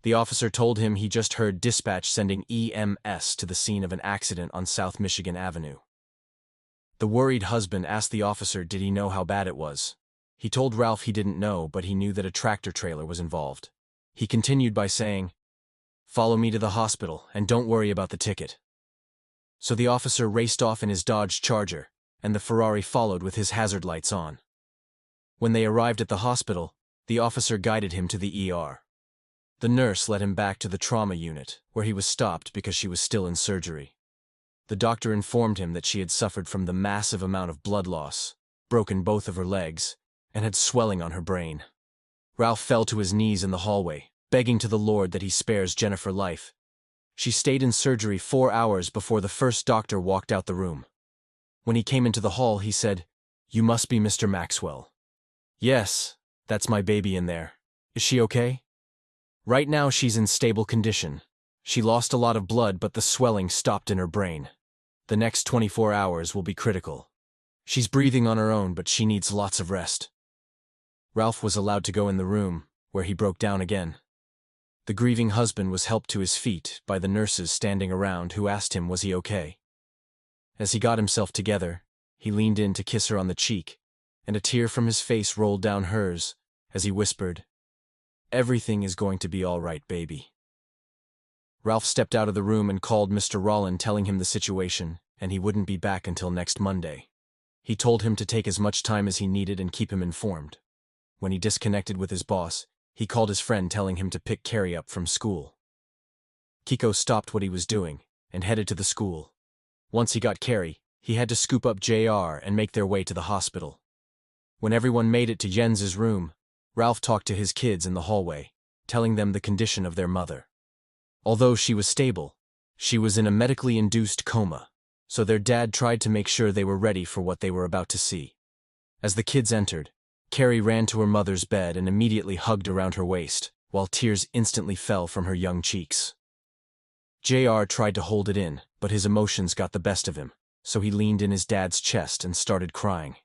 The officer told him he just heard dispatch sending EMS to the scene of an accident on South Michigan Avenue. The worried husband asked the officer did he know how bad it was. He told Ralph he didn't know, but he knew that a tractor trailer was involved. He continued by saying, "Follow me to the hospital, and don't worry about the ticket." So the officer raced off in his Dodge Charger, and the Ferrari followed with his hazard lights on. When they arrived at the hospital, the officer guided him to the ER. The nurse led him back to the trauma unit, where he was stopped because she was still in surgery. The doctor informed him that she had suffered from the massive amount of blood loss, broken both of her legs, and had swelling on her brain. Ralph fell to his knees in the hallway, begging to the Lord that he spares Jennifer life. She stayed in surgery 4 hours before the first doctor walked out the room. When he came into the hall, he said, "You must be Mr. Maxwell." "Yes, that's my baby in there. Is she okay?" "Right now she's in stable condition. She lost a lot of blood, but the swelling stopped in her brain. The next 24 hours will be critical. She's breathing on her own, but she needs lots of rest." Ralph was allowed to go in the room, where he broke down again. The grieving husband was helped to his feet by the nurses standing around, who asked him was he okay. As he got himself together, he leaned in to kiss her on the cheek, and a tear from his face rolled down hers as he whispered, "Everything is going to be all right, baby." Ralph stepped out of the room and called Mr. Rollin, telling him the situation, and he wouldn't be back until next Monday. He told him to take as much time as he needed and keep him informed. When he disconnected with his boss, he called his friend telling him to pick Carrie up from school. Kiko stopped what he was doing and headed to the school. Once he got Carrie, he had to scoop up JR and make their way to the hospital. When everyone made it to Jens's room, Ralph talked to his kids in the hallway, telling them the condition of their mother. Although she was stable, she was in a medically induced coma, so their dad tried to make sure they were ready for what they were about to see. As the kids entered, Carrie ran to her mother's bed and immediately hugged around her waist, while tears instantly fell from her young cheeks. JR tried to hold it in, but his emotions got the best of him, so he leaned in his dad's chest and started crying.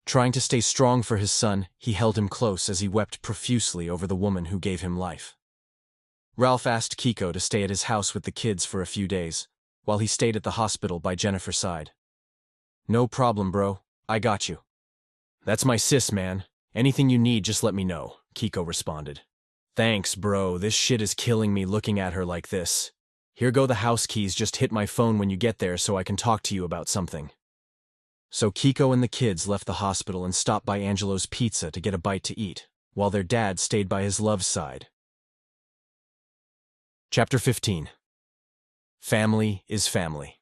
Trying to stay strong for his son, he held him close as he wept profusely over the woman who gave him life. Ralph asked Kiko to stay at his house with the kids for a few days, while he stayed at the hospital by Jennifer's side. "No problem, bro. I got you." "That's my sis, man. Anything you need, just let me know," Kiko responded. "Thanks, bro. This shit is killing me looking at her like this. Here go the house keys. Just hit my phone when you get there so I can talk to you about something." So Kiko and the kids left the hospital and stopped by Angelo's Pizza to get a bite to eat, while their dad stayed by his love's side. Chapter 15. Family is family.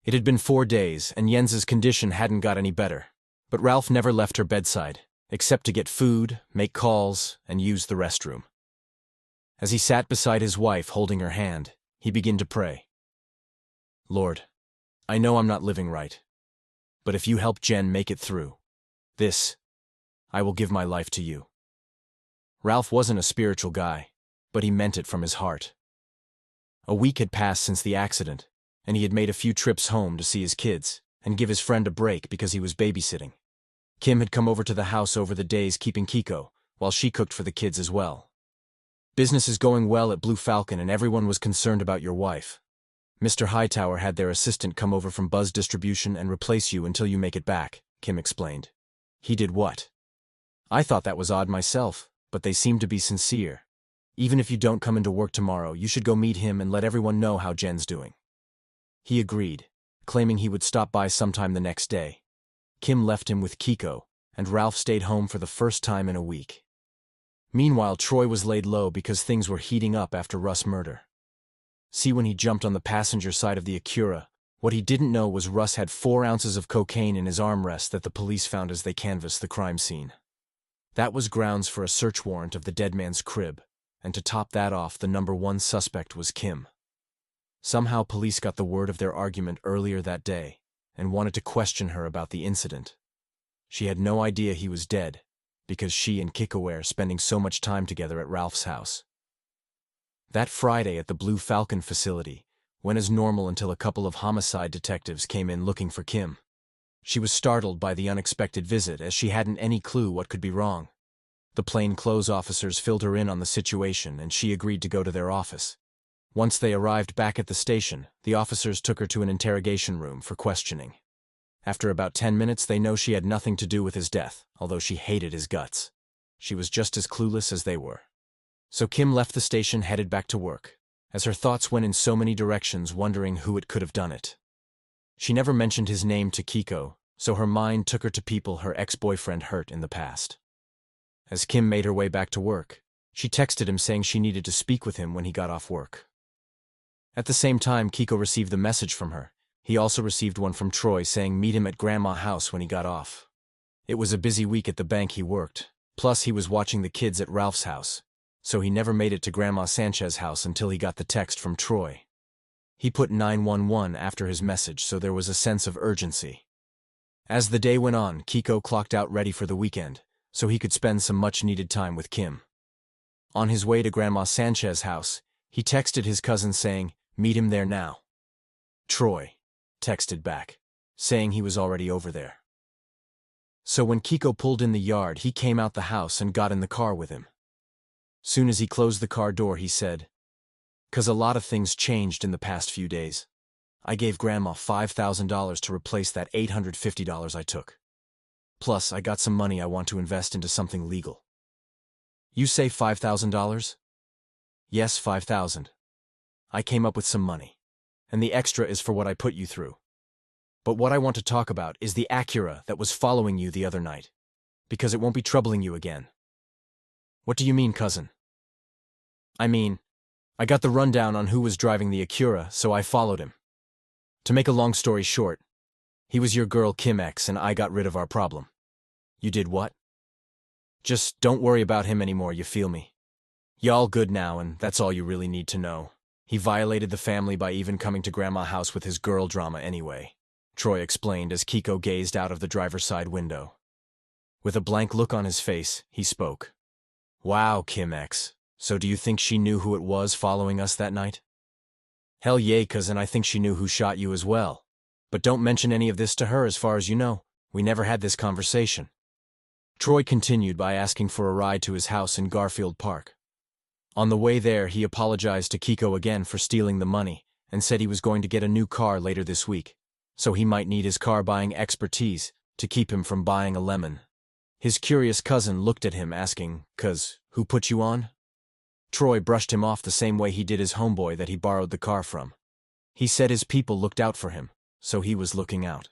It had been 4 days, and Jens's condition hadn't got any better, but Ralph never left her bedside, except to get food, make calls, and use the restroom. As he sat beside his wife holding her hand, he began to pray. "Lord, I know I'm not living right, but if you help Jen make it through this, I will give my life to you." Ralph wasn't a spiritual guy, but he meant it from his heart. A week had passed since the accident, and he had made a few trips home to see his kids and give his friend a break because he was babysitting. Kim had come over to the house over the days keeping Kiko, while she cooked for the kids as well. "Business is going well at Blue Falcon and everyone was concerned about your wife. Mr. Hightower had their assistant come over from Buzz Distribution and replace you until you make it back," Kim explained. "He did what?" "I thought that was odd myself, but they seem to be sincere. Even if you don't come into work tomorrow, you should go meet him and let everyone know how Jen's doing." He agreed, claiming he would stop by sometime the next day. Kim left him with Kiko, and Ralph stayed home for the first time in a week. Meanwhile, Troy was laid low because things were heating up after Russ' murder. See, when he jumped on the passenger side of the Acura, what he didn't know was Russ had 4 ounces of cocaine in his armrest that the police found as they canvassed the crime scene. That was grounds for a search warrant of the dead man's crib, and to top that off, the #1 suspect was Kim. Somehow police got the word of their argument earlier that day and wanted to question her about the incident. She had no idea he was dead, because she and Kiko were spending so much time together at Ralph's house. That Friday at the Blue Falcon facility went as normal until a couple of homicide detectives came in looking for Kim. She was startled by the unexpected visit as she hadn't any clue what could be wrong. The plainclothes officers filled her in on the situation and she agreed to go to their office. Once they arrived back at the station, the officers took her to an interrogation room for questioning. After about 10 minutes, they know she had nothing to do with his death, although she hated his guts. She was just as clueless as they were. So Kim left the station, headed back to work, as her thoughts went in so many directions, wondering who it could have done it. She never mentioned his name to Kiko, so her mind took her to people her ex-boyfriend hurt in the past. As Kim made her way back to work, she texted him saying she needed to speak with him when he got off work. At the same time, Kiko received the message from her. He also received one from Troy saying meet him at Grandma's house when he got off. It was a busy week at the bank he worked, plus he was watching the kids at Ralph's house, so he never made it to Grandma Sanchez's house until he got the text from Troy. He put 911 after his message, so there was a sense of urgency. As the day went on, Kiko clocked out ready for the weekend, so he could spend some much-needed time with Kim. On his way to Grandma Sanchez's house, he texted his cousin saying, meet him there now. Troy texted back, saying he was already over there. So when Kiko pulled in the yard, he came out the house and got in the car with him. Soon as he closed the car door, he said, "'Cause a lot of things changed in the past few days. I gave Grandma $5,000 to replace that $850 I took. Plus, I got some money I want to invest into something legal." "You say $5,000? "Yes, 5,000. I came up with some money. and the extra is for what I put you through. But what I want to talk about is the Acura that was following you the other night, because it won't be troubling you again. What do you mean, cousin? I mean, I got the rundown on who was driving the Acura, so I followed him. To make a long story short, he was your girl Kim X and I got rid of our problem. You did what? Just don't worry about him anymore, you feel me? Y'all good now, and that's all you really need to know. He violated the family by even coming to Grandma's house with his girl drama anyway, Troy explained as Kiko gazed out of the driver's side window. With a blank look on his face, he spoke. Wow, Kim X. So do you think she knew who it was following us that night? Hell yeah, cousin, I think she knew who shot you as well. But don't mention any of this to her as far as you know. We never had this conversation. Troy continued by asking for a ride to his house in Garfield Park. On the way there, he apologized to Kiko again for stealing the money and said he was going to get a new car later this week, so he might need his car buying expertise to keep him from buying a lemon. His curious cousin looked at him asking, "'Cause, who put you on?" Troy brushed him off the same way he did his homeboy that he borrowed the car from. He said his people looked out for him, so he was looking out.